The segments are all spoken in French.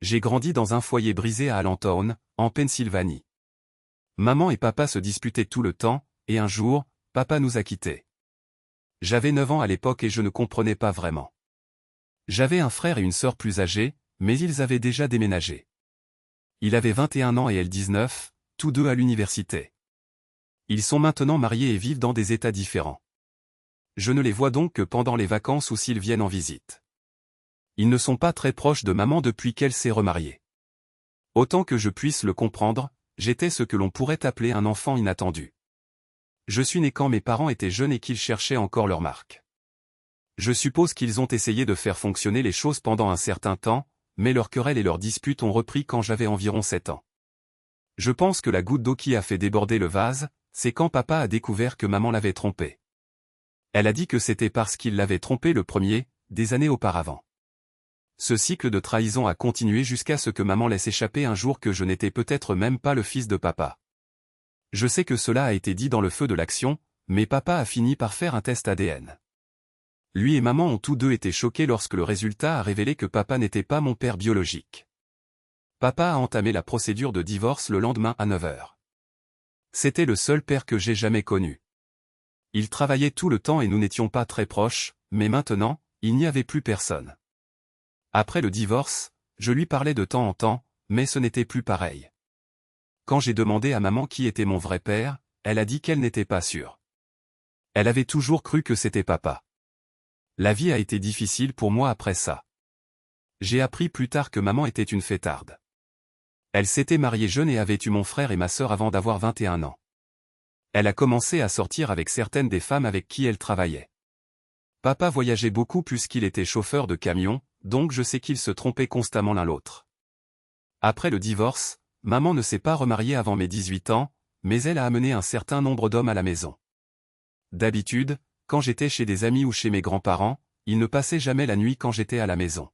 J'ai grandi dans un foyer brisé à Allentown, en Pennsylvanie. Maman et papa se disputaient tout le temps, et un jour, papa nous a quittés. J'avais 9 ans à l'époque et je ne comprenais pas vraiment. J'avais un frère et une sœur plus âgés, mais ils avaient déjà déménagé. Il avait 21 ans et elle 19, tous deux à l'université. Ils sont maintenant mariés et vivent dans des états différents. Je ne les vois donc que pendant les vacances ou s'ils viennent en visite. Ils ne sont pas très proches de maman depuis qu'elle s'est remariée. Autant que je puisse le comprendre, j'étais ce que l'on pourrait appeler un enfant inattendu. Je suis né quand mes parents étaient jeunes et qu'ils cherchaient encore leur marque. Je suppose qu'ils ont essayé de faire fonctionner les choses pendant un certain temps, mais leurs querelles et leurs disputes ont repris quand j'avais environ 7 ans. Je pense que la goutte d'eau qui a fait déborder le vase, c'est quand papa a découvert que maman l'avait trompé. Elle a dit que c'était parce qu'il l'avait trompé le premier, des années auparavant. Ce cycle de trahison a continué jusqu'à ce que maman laisse échapper un jour que je n'étais peut-être même pas le fils de papa. Je sais que cela a été dit dans le feu de l'action, mais papa a fini par faire un test ADN. Lui et maman ont tous deux été choqués lorsque le résultat a révélé que papa n'était pas mon père biologique. Papa a entamé la procédure de divorce le lendemain à 9 h. C'était le seul père que j'ai jamais connu. Il travaillait tout le temps et nous n'étions pas très proches, mais maintenant, il n'y avait plus personne. Après le divorce, je lui parlais de temps en temps, mais ce n'était plus pareil. Quand j'ai demandé à maman qui était mon vrai père, elle a dit qu'elle n'était pas sûre. Elle avait toujours cru que c'était papa. La vie a été difficile pour moi après ça. J'ai appris plus tard que maman était une fêtarde. Elle s'était mariée jeune et avait eu mon frère et ma sœur avant d'avoir 21 ans. Elle a commencé à sortir avec certaines des femmes avec qui elle travaillait. Papa voyageait beaucoup puisqu'il était chauffeur de camion, donc je sais qu'ils se trompaient constamment l'un l'autre. Après le divorce, maman ne s'est pas remariée avant mes 18 ans, mais elle a amené un certain nombre d'hommes à la maison. D'habitude, quand j'étais chez des amis ou chez mes grands-parents, ils ne passaient jamais la nuit quand j'étais à la maison.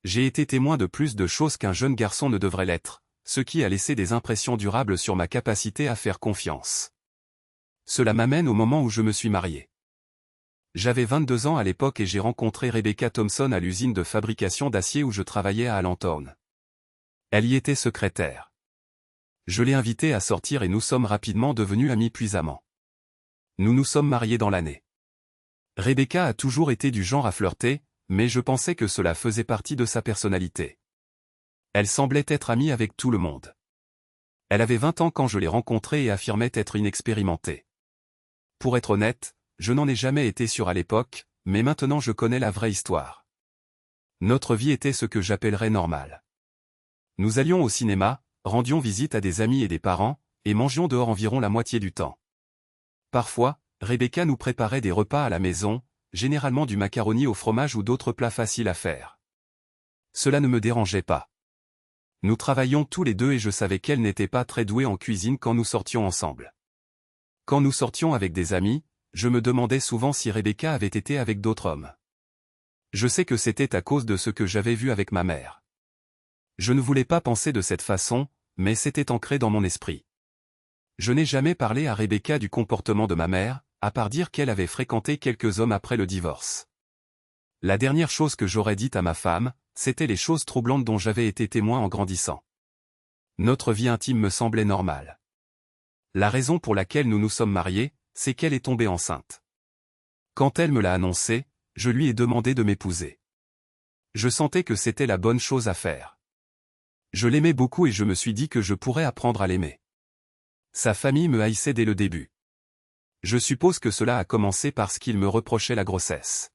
J'ai été témoin de plus de choses qu'un jeune garçon ne devrait l'être, ce qui a laissé des impressions durables sur ma capacité à faire confiance. Cela m'amène au moment où je me suis marié. J'avais 22 ans à l'époque et j'ai rencontré Rebecca Thompson à l'usine de fabrication d'acier où je travaillais à Allentown. Elle y était secrétaire. Je l'ai invitée à sortir et nous sommes rapidement devenus amis puis amants. Nous nous sommes mariés dans l'année. Rebecca a toujours été du genre à flirter, mais je pensais que cela faisait partie de sa personnalité. Elle semblait être amie avec tout le monde. Elle avait 20 ans quand je l'ai rencontrée et affirmait être inexpérimentée. Pour être honnête, je n'en ai jamais été sûr à l'époque, mais maintenant je connais la vraie histoire. Notre vie était ce que j'appellerais normale. Nous allions au cinéma, rendions visite à des amis et des parents, et mangions dehors environ la moitié du temps. Parfois, Rebecca nous préparait des repas à la maison, généralement du macaroni au fromage ou d'autres plats faciles à faire. Cela ne me dérangeait pas. Nous travaillions tous les deux et je savais qu'elle n'était pas très douée en cuisine quand nous sortions ensemble. Quand nous sortions avec des amis, je me demandais souvent si Rebecca avait été avec d'autres hommes. Je sais que c'était à cause de ce que j'avais vu avec ma mère. Je ne voulais pas penser de cette façon, mais c'était ancré dans mon esprit. Je n'ai jamais parlé à Rebecca du comportement de ma mère, à part dire qu'elle avait fréquenté quelques hommes après le divorce. La dernière chose que j'aurais dite à ma femme, c'était les choses troublantes dont j'avais été témoin en grandissant. Notre vie intime me semblait normale. La raison pour laquelle nous nous sommes mariés, c'est qu'elle est tombée enceinte. Quand elle me l'a annoncé, je lui ai demandé de m'épouser. Je sentais que c'était la bonne chose à faire. Je l'aimais beaucoup et je me suis dit que je pourrais apprendre à l'aimer. Sa famille me haïssait dès le début. Je suppose que cela a commencé parce qu'ils me reprochaient la grossesse.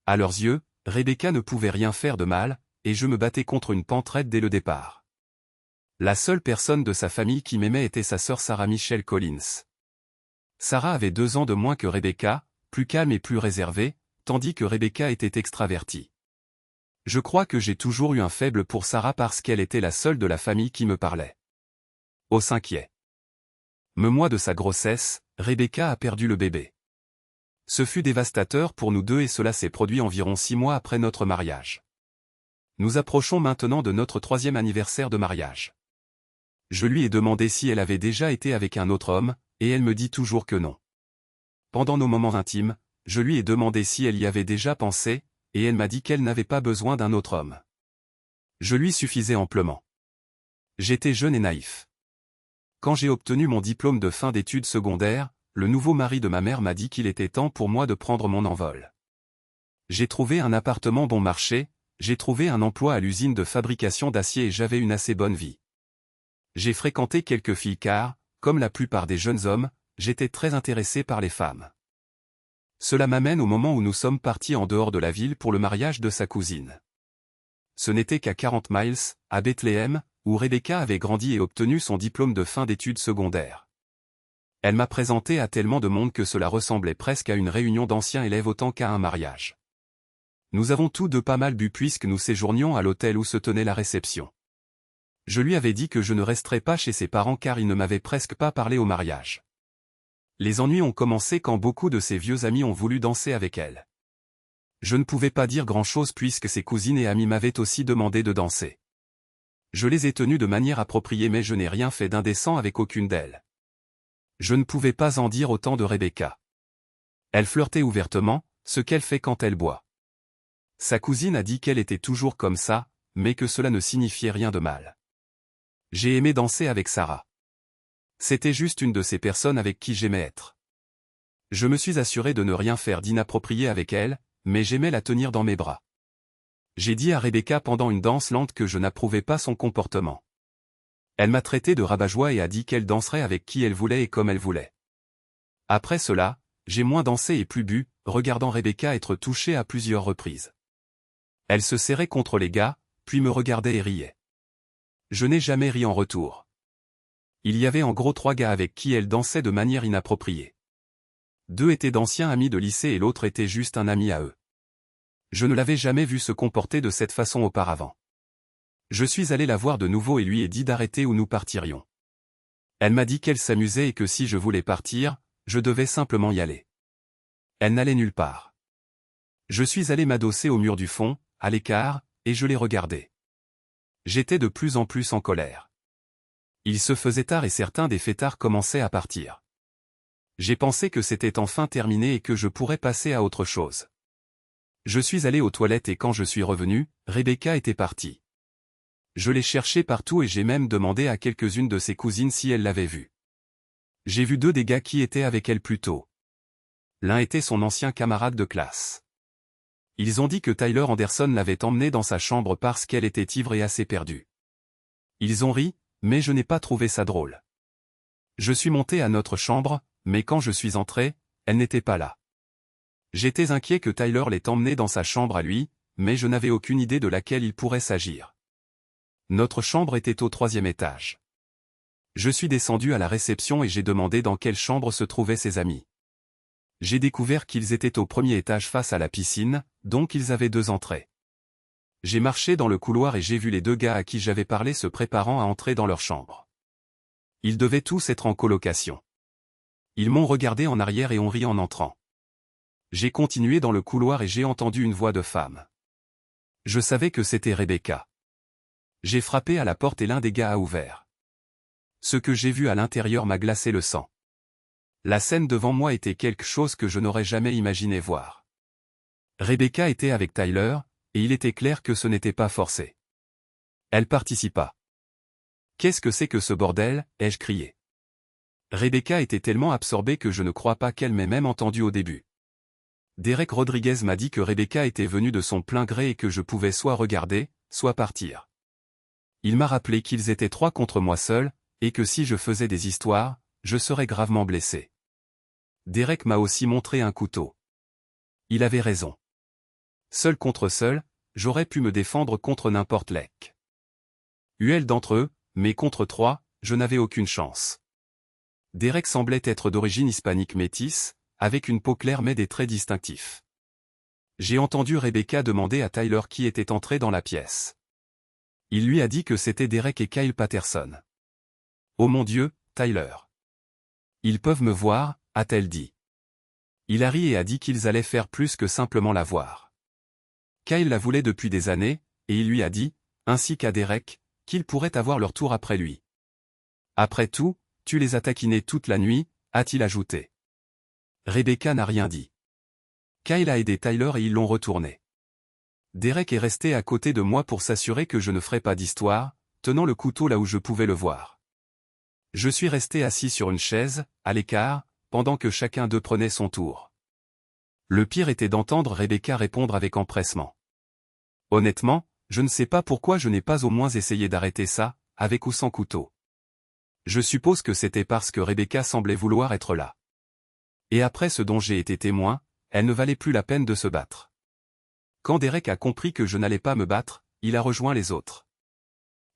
À leurs yeux, Rebecca ne pouvait rien faire de mal, et je me battais contre une pente raide dès le départ. La seule personne de sa famille qui m'aimait était sa sœur Sarah Michelle Collins. Sarah avait 2 ans de moins que Rebecca, plus calme et plus réservée, tandis que Rebecca était extravertie. Je crois que j'ai toujours eu un faible pour Sarah parce qu'elle était la seule de la famille qui me parlait. Au 5e mois de sa grossesse, Rebecca a perdu le bébé. Ce fut dévastateur pour nous deux et cela s'est produit environ 6 mois après notre mariage. Nous approchons maintenant de notre 3e anniversaire de mariage. Je lui ai demandé si elle avait déjà été avec un autre homme, et elle me dit toujours que non. Pendant nos moments intimes, je lui ai demandé si elle y avait déjà pensé, et elle m'a dit qu'elle n'avait pas besoin d'un autre homme. Je lui suffisais amplement. J'étais jeune et naïf. Quand j'ai obtenu mon diplôme de fin d'études secondaires, le nouveau mari de ma mère m'a dit qu'il était temps pour moi de prendre mon envol. J'ai trouvé un appartement bon marché, j'ai trouvé un emploi à l'usine de fabrication d'acier et j'avais une assez bonne vie. J'ai fréquenté quelques filles car, comme la plupart des jeunes hommes, j'étais très intéressé par les femmes. Cela m'amène au moment où nous sommes partis en dehors de la ville pour le mariage de sa cousine. Ce n'était qu'à 40 miles, à Bethléem, où Rebecca avait grandi et obtenu son diplôme de fin d'études secondaires. Elle m'a présenté à tellement de monde que cela ressemblait presque à une réunion d'anciens élèves autant qu'à un mariage. Nous avons tous deux pas mal bu puisque nous séjournions à l'hôtel où se tenait la réception. Je lui avais dit que je ne resterais pas chez ses parents car ils ne m'avaient presque pas parlé au mariage. Les ennuis ont commencé quand beaucoup de ses vieux amis ont voulu danser avec elle. Je ne pouvais pas dire grand-chose puisque ses cousines et amies m'avaient aussi demandé de danser. Je les ai tenues de manière appropriée mais je n'ai rien fait d'indécent avec aucune d'elles. Je ne pouvais pas en dire autant de Rebecca. Elle flirtait ouvertement, ce qu'elle fait quand elle boit. Sa cousine a dit qu'elle était toujours comme ça, mais que cela ne signifiait rien de mal. J'ai aimé danser avec Sarah. C'était juste une de ces personnes avec qui j'aimais être. Je me suis assuré de ne rien faire d'inapproprié avec elle, mais j'aimais la tenir dans mes bras. J'ai dit à Rebecca pendant une danse lente que je n'approuvais pas son comportement. Elle m'a traité de rabat-joie et a dit qu'elle danserait avec qui elle voulait et comme elle voulait. Après cela, j'ai moins dansé et plus bu, regardant Rebecca être touchée à plusieurs reprises. Elle se serrait contre les gars, puis me regardait et riait. Je n'ai jamais ri en retour. Il y avait en gros 3 gars avec qui elle dansait de manière inappropriée. 2 étaient d'anciens amis de lycée et l'autre était juste un ami à eux. Je ne l'avais jamais vu se comporter de cette façon auparavant. Je suis allé la voir de nouveau et lui ai dit d'arrêter ou nous partirions. Elle m'a dit qu'elle s'amusait et que si je voulais partir, je devais simplement y aller. Elle n'allait nulle part. Je suis allé m'adosser au mur du fond, à l'écart, et je les regardais. J'étais de plus en plus en colère. Il se faisait tard et certains des fêtards commençaient à partir. J'ai pensé que c'était enfin terminé et que je pourrais passer à autre chose. Je suis allé aux toilettes et quand je suis revenu, Rebecca était partie. Je l'ai cherchée partout et j'ai même demandé à quelques-unes de ses cousines si elles l'avaient vue. J'ai vu 2 des gars qui étaient avec elle plus tôt. L'un était son ancien camarade de classe. Ils ont dit que Tyler Anderson l'avait emmenée dans sa chambre parce qu'elle était ivre et assez perdue. Ils ont ri, mais je n'ai pas trouvé ça drôle. Je suis monté à notre chambre, mais quand je suis entré, elle n'était pas là. J'étais inquiet que Tyler l'ait emmenée dans sa chambre à lui, mais je n'avais aucune idée de laquelle il pourrait s'agir. Notre chambre était au 3e étage. Je suis descendu à la réception et j'ai demandé dans quelle chambre se trouvaient ses amis. J'ai découvert qu'ils étaient au 1er étage face à la piscine, donc ils avaient 2 entrées. J'ai marché dans le couloir et j'ai vu les 2 gars à qui j'avais parlé se préparant à entrer dans leur chambre. Ils devaient tous être en colocation. Ils m'ont regardé en arrière et ont ri en entrant. J'ai continué dans le couloir et j'ai entendu une voix de femme. Je savais que c'était Rebecca. J'ai frappé à la porte et l'un des gars a ouvert. Ce que j'ai vu à l'intérieur m'a glacé le sang. La scène devant moi était quelque chose que je n'aurais jamais imaginé voir. Rebecca était avec Tyler, et il était clair que ce n'était pas forcé. Elle participa. « Qu'est-ce que c'est que ce bordel ?» ai-je crié. Rebecca était tellement absorbée que je ne crois pas qu'elle m'ait même entendu au début. Derek Rodriguez m'a dit que Rebecca était venue de son plein gré et que je pouvais soit regarder, soit partir. Il m'a rappelé qu'ils étaient 3 contre moi seul, et que si je faisais des histoires, je serais gravement blessé. Derek m'a aussi montré un couteau. Il avait raison. Seul contre seul, j'aurais pu me défendre contre n'importe lequel. UL d'entre eux, mais contre 3, je n'avais aucune chance. Derek semblait être d'origine hispanique métisse, avec une peau claire mais des traits distinctifs. J'ai entendu Rebecca demander à Tyler qui était entré dans la pièce. Il lui a dit que c'était Derek et Kyle Patterson. Oh mon Dieu, Tyler. Ils peuvent me voir, a-t-elle dit. Il a ri et a dit qu'ils allaient faire plus que simplement la voir. Kyle la voulait depuis des années, et il lui a dit, ainsi qu'à Derek, qu'ils pourraient avoir leur tour après lui. Après tout, tu les as taquinés toute la nuit, a-t-il ajouté. Rebecca n'a rien dit. Kyle a aidé Tyler et ils l'ont retourné. Derek est resté à côté de moi pour s'assurer que je ne ferais pas d'histoire, tenant le couteau là où je pouvais le voir. Je suis resté assis sur une chaise, à l'écart, pendant que chacun d'eux prenait son tour. Le pire était d'entendre Rebecca répondre avec empressement. Honnêtement, je ne sais pas pourquoi je n'ai pas au moins essayé d'arrêter ça, avec ou sans couteau. Je suppose que c'était parce que Rebecca semblait vouloir être là. Et après ce dont j'ai été témoin, elle ne valait plus la peine de se battre. Quand Derek a compris que je n'allais pas me battre, il a rejoint les autres.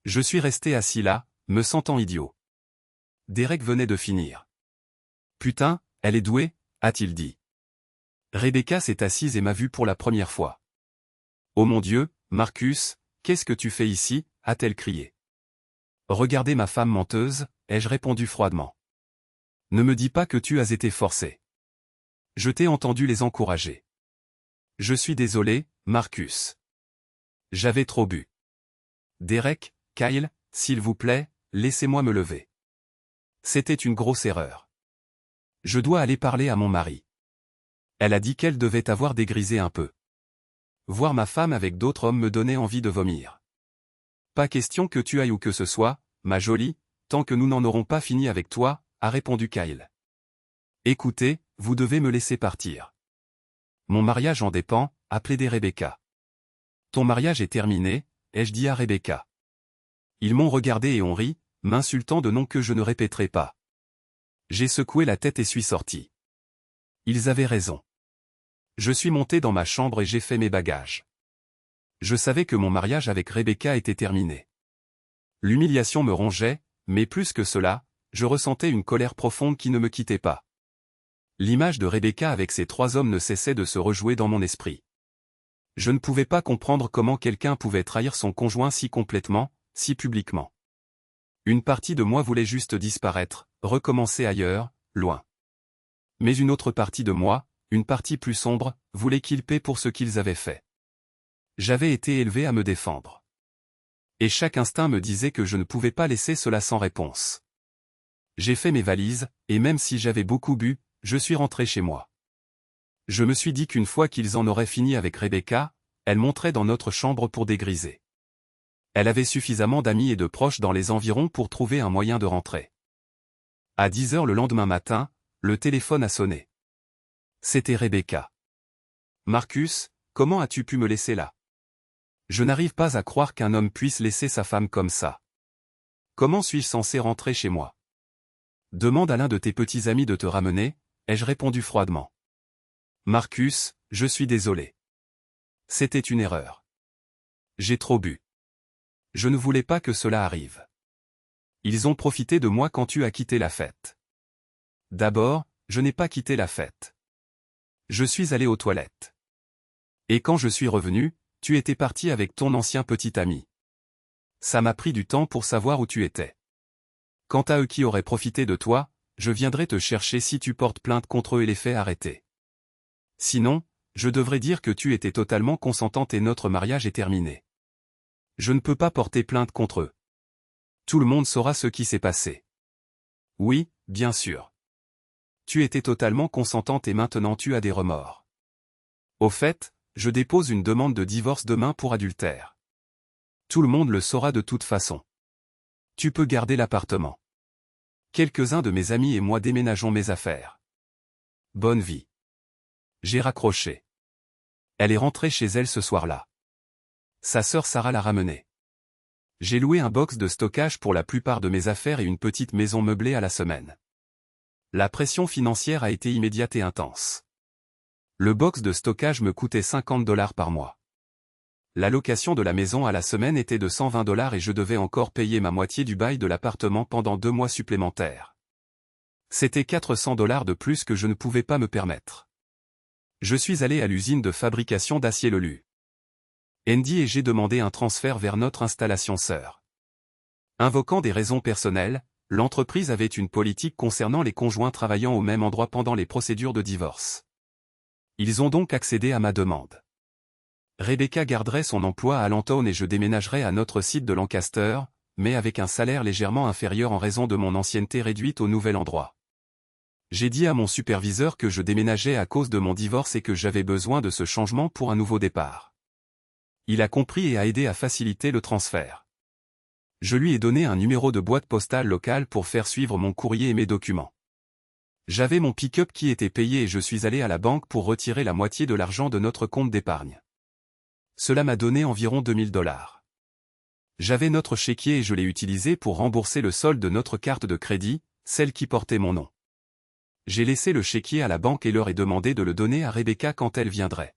Je suis resté assis là, me sentant idiot. Derek venait de finir. Putain, elle est douée, a-t-il dit. Rebecca s'est assise et m'a vu pour la première fois. Oh mon Dieu, Marcus, qu'est-ce que tu fais ici, a-t-elle crié. Regardez ma femme menteuse, ai-je répondu froidement. Ne me dis pas que tu as été forcé. Je t'ai entendu les encourager. Je suis désolé, Marcus. J'avais trop bu. Derek, Kyle, s'il vous plaît, laissez-moi me lever. C'était une grosse erreur. Je dois aller parler à mon mari. Elle a dit qu'elle devait avoir dégrisé un peu. Voir ma femme avec d'autres hommes me donnait envie de vomir. Pas question que tu ailles où que ce soit, ma jolie, tant que nous n'en aurons pas fini avec toi, a répondu Kyle. Écoutez, vous devez me laisser partir. Mon mariage en dépend, a plaidé Rebecca. Ton mariage est terminé, ai-je dit à Rebecca. Ils m'ont regardé et ont ri, m'insultant de noms que je ne répéterai pas. J'ai secoué la tête et suis sorti. Ils avaient raison. Je suis monté dans ma chambre et j'ai fait mes bagages. Je savais que mon mariage avec Rebecca était terminé. L'humiliation me rongeait, mais plus que cela, je ressentais une colère profonde qui ne me quittait pas. L'image de Rebecca avec ces 3 hommes ne cessait de se rejouer dans mon esprit. Je ne pouvais pas comprendre comment quelqu'un pouvait trahir son conjoint si complètement, si publiquement. Une partie de moi voulait juste disparaître, recommencer ailleurs, loin. Mais une autre partie de moi, une partie plus sombre, voulait qu'ils paient pour ce qu'ils avaient fait. J'avais été élevé à me défendre. Et chaque instinct me disait que je ne pouvais pas laisser cela sans réponse. J'ai fait mes valises, et même si j'avais beaucoup bu, je suis rentré chez moi. Je me suis dit qu'une fois qu'ils en auraient fini avec Rebecca, elle monterait dans notre chambre pour dégriser. Elle avait suffisamment d'amis et de proches dans les environs pour trouver un moyen de rentrer. À 10 heures le lendemain matin, le téléphone a sonné. C'était Rebecca. Marcus, comment as-tu pu me laisser là? Je n'arrive pas à croire qu'un homme puisse laisser sa femme comme ça. Comment suis-je censé rentrer chez moi? Demande à l'un de tes petits amis de te ramener, ai-je répondu froidement. Marcus, je suis désolé. C'était une erreur. J'ai trop bu. Je ne voulais pas que cela arrive. Ils ont profité de moi quand tu as quitté la fête. D'abord, je n'ai pas quitté la fête. Je suis allé aux toilettes. Et quand je suis revenu, tu étais parti avec ton ancien petit ami. Ça m'a pris du temps pour savoir où tu étais. Quant à eux qui auraient profité de toi, je viendrai te chercher si tu portes plainte contre eux et les fais arrêter. Sinon, je devrais dire que tu étais totalement consentante et notre mariage est terminé. Je ne peux pas porter plainte contre eux. Tout le monde saura ce qui s'est passé. Oui, bien sûr. Tu étais totalement consentante et maintenant tu as des remords. Au fait, je dépose une demande de divorce demain pour adultère. Tout le monde le saura de toute façon. Tu peux garder l'appartement. Quelques-uns de mes amis et moi déménageons mes affaires. Bonne vie. J'ai raccroché. Elle est rentrée chez elle ce soir-là. Sa sœur Sarah l'a ramenée. J'ai loué un box de stockage pour la plupart de mes affaires et une petite maison meublée à la semaine. La pression financière a été immédiate et intense. Le box de stockage me coûtait $50 par mois. La location de la maison à la semaine était de $120 et je devais encore payer ma moitié du bail de l'appartement pendant 2 mois supplémentaires. C'était $400 de plus que je ne pouvais pas me permettre. Je suis allé à l'usine de fabrication d'acier Lelu. Andy et j'ai demandé un transfert vers notre installation sœur. Invoquant des raisons personnelles, l'entreprise avait une politique concernant les conjoints travaillant au même endroit pendant les procédures de divorce. Ils ont donc accédé à ma demande. Rebecca garderait son emploi à Allentown et je déménagerais à notre site de Lancaster, mais avec un salaire légèrement inférieur en raison de mon ancienneté réduite au nouvel endroit. J'ai dit à mon superviseur que je déménageais à cause de mon divorce et que j'avais besoin de ce changement pour un nouveau départ. Il a compris et a aidé à faciliter le transfert. Je lui ai donné un numéro de boîte postale locale pour faire suivre mon courrier et mes documents. J'avais mon pick-up qui était payé et je suis allé à la banque pour retirer la moitié de l'argent de notre compte d'épargne. Cela m'a donné environ $2000. J'avais notre chéquier et je l'ai utilisé pour rembourser le solde de notre carte de crédit, celle qui portait mon nom. J'ai laissé le chéquier à la banque et leur ai demandé de le donner à Rebecca quand elle viendrait.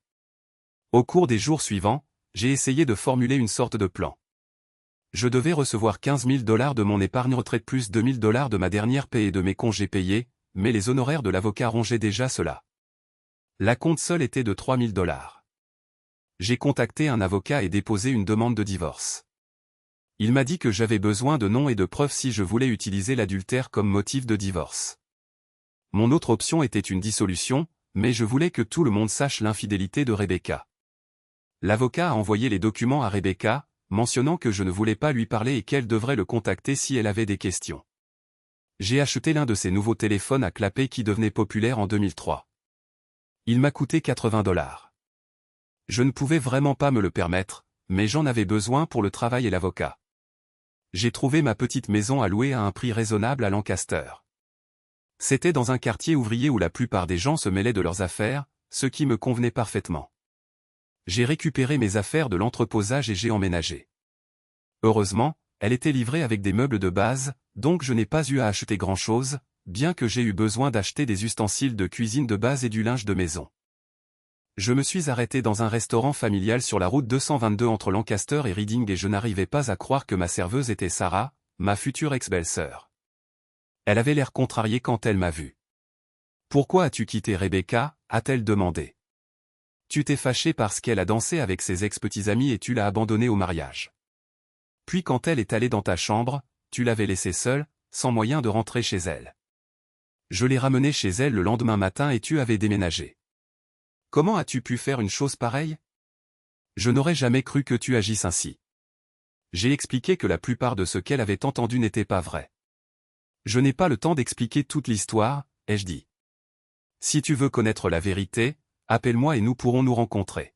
Au cours des jours suivants, j'ai essayé de formuler une sorte de plan. Je devais recevoir $15 000 de mon épargne retraite plus $2000 de ma dernière paie et de mes congés payés, mais les honoraires de l'avocat rongeaient déjà cela. La compte seule était de $3000. J'ai contacté un avocat et déposé une demande de divorce. Il m'a dit que j'avais besoin de noms et de preuves si je voulais utiliser l'adultère comme motif de divorce. Mon autre option était une dissolution, mais je voulais que tout le monde sache l'infidélité de Rebecca. L'avocat a envoyé les documents à Rebecca, mentionnant que je ne voulais pas lui parler et qu'elle devrait le contacter si elle avait des questions. J'ai acheté l'un de ces nouveaux téléphones à clapet qui devenait populaire en 2003. Il m'a coûté $80. Je ne pouvais vraiment pas me le permettre, mais j'en avais besoin pour le travail et l'avocat. J'ai trouvé ma petite maison à louer à un prix raisonnable à Lancaster. C'était dans un quartier ouvrier où la plupart des gens se mêlaient de leurs affaires, ce qui me convenait parfaitement. J'ai récupéré mes affaires de l'entreposage et j'ai emménagé. Heureusement, elle était livrée avec des meubles de base, donc je n'ai pas eu à acheter grand-chose, bien que j'ai eu besoin d'acheter des ustensiles de cuisine de base et du linge de maison. Je me suis arrêté dans un restaurant familial sur la route 222 entre Lancaster et Reading et je n'arrivais pas à croire que ma serveuse était Sarah, ma future ex-belle-sœur. Elle avait l'air contrariée quand elle m'a vu. « Pourquoi as-tu quitté Rebecca ?» a-t-elle demandé. « Tu t'es fâché parce qu'elle a dansé avec ses ex-petits amis et tu l'as abandonnée au mariage. Puis quand elle est allée dans ta chambre, tu l'avais laissée seule, sans moyen de rentrer chez elle. Je l'ai ramenée chez elle le lendemain matin et tu avais déménagé. Comment as-tu pu faire une chose pareille? Je n'aurais jamais cru que tu agisses ainsi. » J'ai expliqué que la plupart de ce qu'elle avait entendu n'était pas vrai. Je n'ai pas le temps d'expliquer toute l'histoire, ai-je dit. Si tu veux connaître la vérité, appelle-moi et nous pourrons nous rencontrer.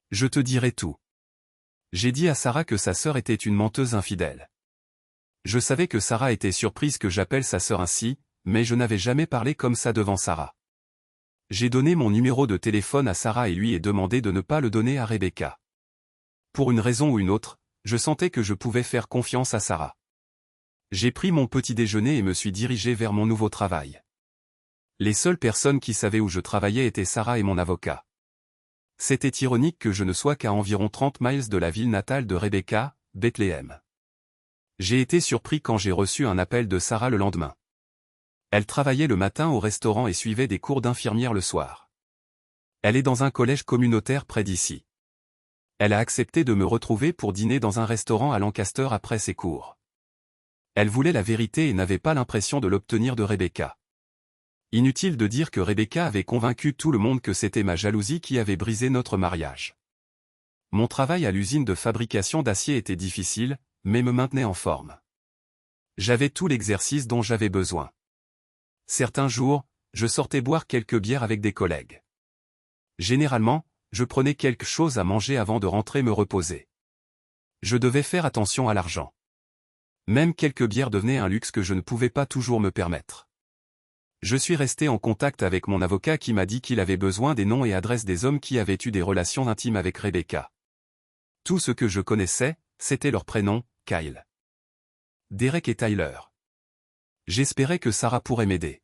Je te dirai tout. J'ai dit à Sarah que sa sœur était une menteuse infidèle. Je savais que Sarah était surprise que j'appelle sa sœur ainsi, mais je n'avais jamais parlé comme ça devant Sarah. J'ai donné mon numéro de téléphone à Sarah et lui ai demandé de ne pas le donner à Rebecca. Pour une raison ou une autre, je sentais que je pouvais faire confiance à Sarah. J'ai pris mon petit déjeuner et me suis dirigé vers mon nouveau travail. Les seules personnes qui savaient où je travaillais étaient Sarah et mon avocat. C'était ironique que je ne sois qu'à environ 30 miles de la ville natale de Rebecca, Bethléem. J'ai été surpris quand j'ai reçu un appel de Sarah le lendemain. Elle travaillait le matin au restaurant et suivait des cours d'infirmière le soir. Elle est dans un collège communautaire près d'ici. Elle a accepté de me retrouver pour dîner dans un restaurant à Lancaster après ses cours. Elle voulait la vérité et n'avait pas l'impression de l'obtenir de Rebecca. Inutile de dire que Rebecca avait convaincu tout le monde que c'était ma jalousie qui avait brisé notre mariage. Mon travail à l'usine de fabrication d'acier était difficile, mais me maintenait en forme. J'avais tout l'exercice dont j'avais besoin. Certains jours, je sortais boire quelques bières avec des collègues. Généralement, je prenais quelque chose à manger avant de rentrer me reposer. Je devais faire attention à l'argent. Même quelques bières devenaient un luxe que je ne pouvais pas toujours me permettre. Je suis resté en contact avec mon avocat qui m'a dit qu'il avait besoin des noms et adresses des hommes qui avaient eu des relations intimes avec Rebecca. Tout ce que je connaissais, c'était leur prénom, Kyle. Derek et Tyler. J'espérais que Sarah pourrait m'aider.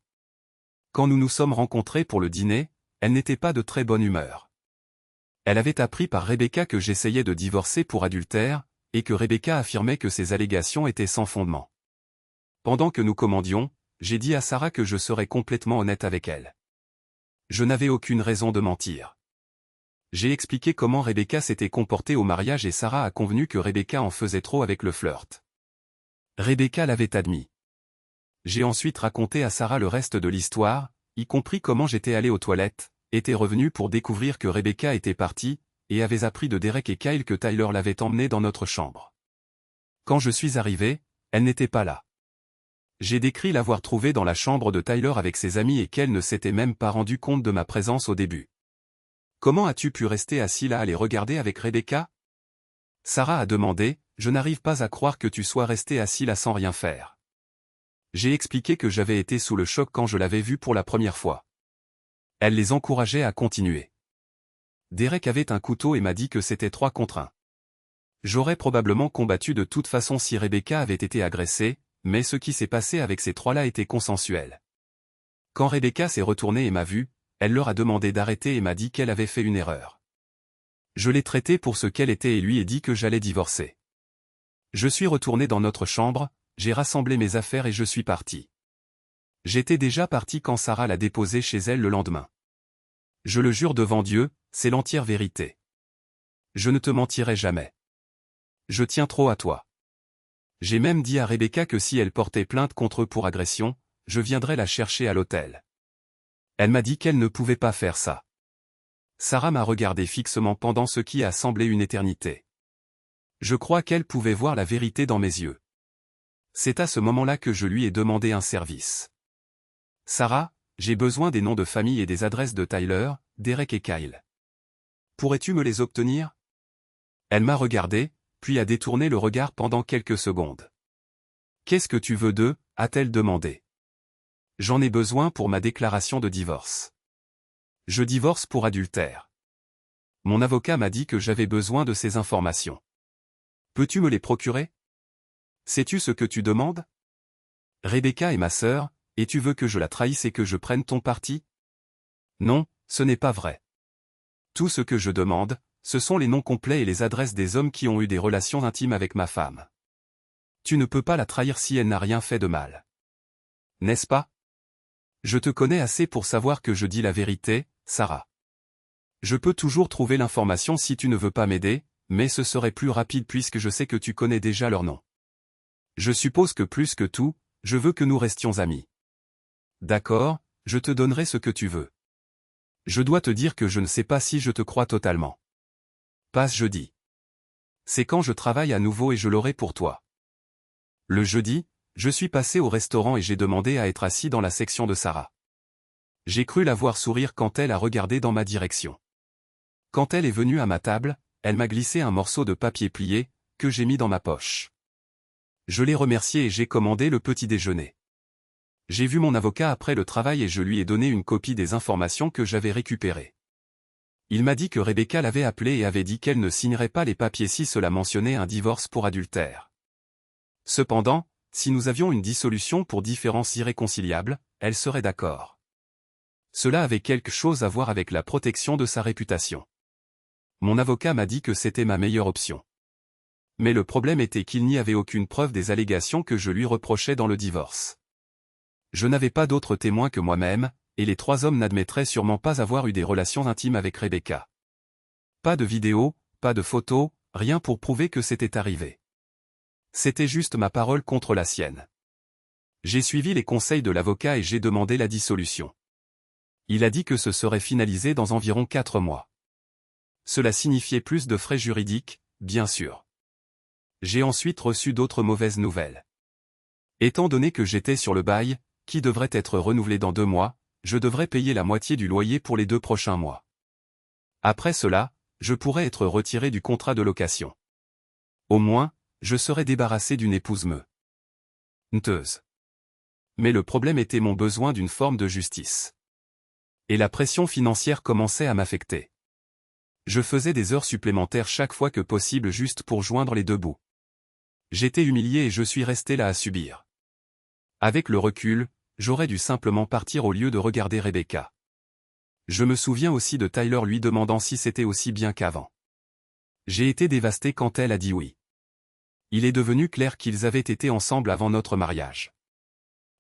Quand nous nous sommes rencontrés pour le dîner, elle n'était pas de très bonne humeur. Elle avait appris par Rebecca que j'essayais de divorcer pour adultère, et que Rebecca affirmait que ces allégations étaient sans fondement. Pendant que nous commandions, j'ai dit à Sarah que je serais complètement honnête avec elle. Je n'avais aucune raison de mentir. J'ai expliqué comment Rebecca s'était comportée au mariage et Sarah a convenu que Rebecca en faisait trop avec le flirt. Rebecca l'avait admis. J'ai ensuite raconté à Sarah le reste de l'histoire, y compris comment j'étais allé aux toilettes, était revenu pour découvrir que Rebecca était partie, et avait appris de Derek et Kyle que Tyler l'avait emmenée dans notre chambre. Quand je suis arrivé, elle n'était pas là. J'ai décrit l'avoir trouvée dans la chambre de Tyler avec ses amis et qu'elle ne s'était même pas rendu compte de ma présence au début. « Comment as-tu pu rester assis là à les regarder avec Rebecca ?» Sarah a demandé, « Je n'arrive pas à croire que tu sois resté assis là sans rien faire. » J'ai expliqué que j'avais été sous le choc quand je l'avais vu pour la première fois. Elle les encourageait à continuer. Derek avait un couteau et m'a dit que c'était 3 contre 1. J'aurais probablement combattu de toute façon si Rebecca avait été agressée, mais ce qui s'est passé avec ces 3-là était consensuel. Quand Rebecca s'est retournée et m'a vu, elle leur a demandé d'arrêter et m'a dit qu'elle avait fait une erreur. Je l'ai traitée pour ce qu'elle était et lui ai dit que j'allais divorcer. Je suis retourné dans notre chambre, j'ai rassemblé mes affaires et je suis parti. J'étais déjà parti quand Sarah l'a déposé chez elle le lendemain. Je le jure devant Dieu, c'est l'entière vérité. Je ne te mentirai jamais. Je tiens trop à toi. J'ai même dit à Rebecca que si elle portait plainte contre eux pour agression, je viendrais la chercher à l'hôtel. Elle m'a dit qu'elle ne pouvait pas faire ça. Sarah m'a regardé fixement pendant ce qui a semblé une éternité. Je crois qu'elle pouvait voir la vérité dans mes yeux. C'est à ce moment-là que je lui ai demandé un service. Sarah, j'ai besoin des noms de famille et des adresses de Tyler, Derek et Kyle. Pourrais-tu me les obtenir? Elle m'a regardé, puis a détourné le regard pendant quelques secondes. Qu'est-ce que tu veux d'eux? A-t-elle demandé. J'en ai besoin pour ma déclaration de divorce. Je divorce pour adultère. Mon avocat m'a dit que j'avais besoin de ces informations. Peux-tu me les procurer? Sais-tu ce que tu demandes? Rebecca est ma sœur, et tu veux que je la trahisse et que je prenne ton parti? Non, ce n'est pas vrai. Tout ce que je demande, ce sont les noms complets et les adresses des hommes qui ont eu des relations intimes avec ma femme. Tu ne peux pas la trahir si elle n'a rien fait de mal. N'est-ce pas? Je te connais assez pour savoir que je dis la vérité, Sarah. Je peux toujours trouver l'information si tu ne veux pas m'aider, mais ce serait plus rapide puisque je sais que tu connais déjà leur nom. Je suppose que plus que tout, je veux que nous restions amis. D'accord, je te donnerai ce que tu veux. Je dois te dire que je ne sais pas si je te crois totalement. Passe jeudi. C'est quand je travaille à nouveau et je l'aurai pour toi. Le jeudi, je suis passé au restaurant et j'ai demandé à être assis dans la section de Sarah. J'ai cru la voir sourire quand elle a regardé dans ma direction. Quand elle est venue à ma table, elle m'a glissé un morceau de papier plié, que j'ai mis dans ma poche. Je l'ai remerciée et j'ai commandé le petit déjeuner. J'ai vu mon avocat après le travail et je lui ai donné une copie des informations que j'avais récupérées. Il m'a dit que Rebecca l'avait appelé et avait dit qu'elle ne signerait pas les papiers si cela mentionnait un divorce pour adultère. Cependant, si nous avions une dissolution pour différends irréconciliables, elle serait d'accord. Cela avait quelque chose à voir avec la protection de sa réputation. Mon avocat m'a dit que c'était ma meilleure option. Mais le problème était qu'il n'y avait aucune preuve des allégations que je lui reprochais dans le divorce. Je n'avais pas d'autres témoins que moi-même, et les 3 hommes n'admettraient sûrement pas avoir eu des relations intimes avec Rebecca. Pas de vidéo, pas de photos, rien pour prouver que c'était arrivé. C'était juste ma parole contre la sienne. J'ai suivi les conseils de l'avocat et j'ai demandé la dissolution. Il a dit que ce serait finalisé dans environ 4 mois. Cela signifiait plus de frais juridiques, bien sûr. J'ai ensuite reçu d'autres mauvaises nouvelles. Étant donné que j'étais sur le bail, qui devrait être renouvelé dans 2 mois, je devrais payer la moitié du loyer pour les 2 prochains mois. Après cela, je pourrais être retiré du contrat de location. Au moins, je serais débarrassé d'une épouse menteuse. Mais le problème était mon besoin d'une forme de justice. Et la pression financière commençait à m'affecter. Je faisais des heures supplémentaires chaque fois que possible juste pour joindre les 2 bouts. J'étais humilié et je suis resté là à subir. Avec le recul, j'aurais dû simplement partir au lieu de regarder Rebecca. Je me souviens aussi de Tyler lui demandant si c'était aussi bien qu'avant. J'ai été dévasté quand elle a dit oui. Il est devenu clair qu'ils avaient été ensemble avant notre mariage.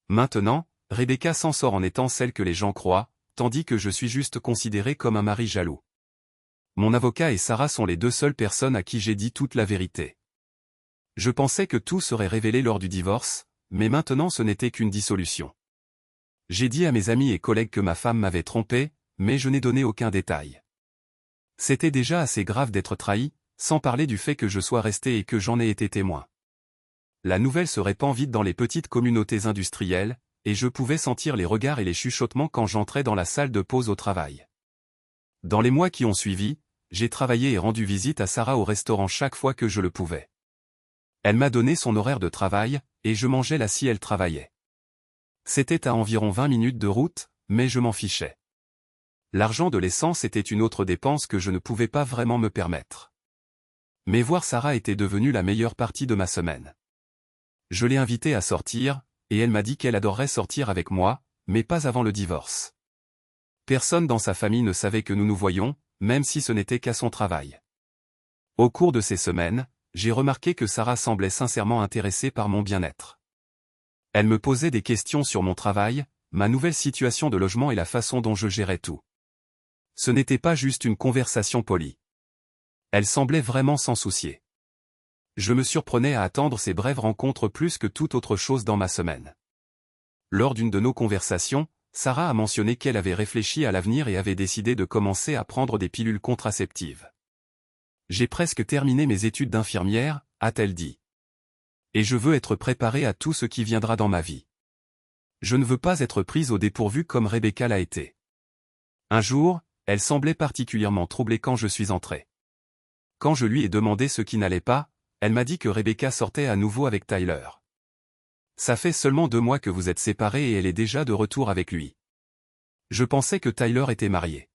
Maintenant, Rebecca s'en sort en étant celle que les gens croient, tandis que je suis juste considéré comme un mari jaloux. Mon avocat et Sarah sont les 2 seules personnes à qui j'ai dit toute la vérité. Je pensais que tout serait révélé lors du divorce, mais maintenant ce n'était qu'une dissolution. J'ai dit à mes amis et collègues que ma femme m'avait trompé, mais je n'ai donné aucun détail. C'était déjà assez grave d'être trahi, sans parler du fait que je sois resté et que j'en ai été témoin. La nouvelle se répand vite dans les petites communautés industrielles, et je pouvais sentir les regards et les chuchotements quand j'entrais dans la salle de pause au travail. Dans les mois qui ont suivi, j'ai travaillé et rendu visite à Sarah au restaurant chaque fois que je le pouvais. Elle m'a donné son horaire de travail, et je mangeais là si elle travaillait. C'était à environ 20 minutes de route, mais je m'en fichais. L'argent de l'essence était une autre dépense que je ne pouvais pas vraiment me permettre. Mais voir Sarah était devenue la meilleure partie de ma semaine. Je l'ai invitée à sortir, et elle m'a dit qu'elle adorerait sortir avec moi, mais pas avant le divorce. Personne dans sa famille ne savait que nous nous voyions, même si ce n'était qu'à son travail. Au cours de ces semaines, j'ai remarqué que Sarah semblait sincèrement intéressée par mon bien-être. Elle me posait des questions sur mon travail, ma nouvelle situation de logement et la façon dont je gérais tout. Ce n'était pas juste une conversation polie. Elle semblait vraiment s'en soucier. Je me surprenais à attendre ces brèves rencontres plus que toute autre chose dans ma semaine. Lors d'une de nos conversations, Sarah a mentionné qu'elle avait réfléchi à l'avenir et avait décidé de commencer à prendre des pilules contraceptives. J'ai presque terminé mes études d'infirmière, a-t-elle dit. Et je veux être préparée à tout ce qui viendra dans ma vie. Je ne veux pas être prise au dépourvu comme Rebecca l'a été. Un jour, elle semblait particulièrement troublée quand je suis entré. Quand je lui ai demandé ce qui n'allait pas, elle m'a dit que Rebecca sortait à nouveau avec Tyler. Ça fait seulement 2 mois que vous êtes séparés et elle est déjà de retour avec lui. Je pensais que Tyler était marié.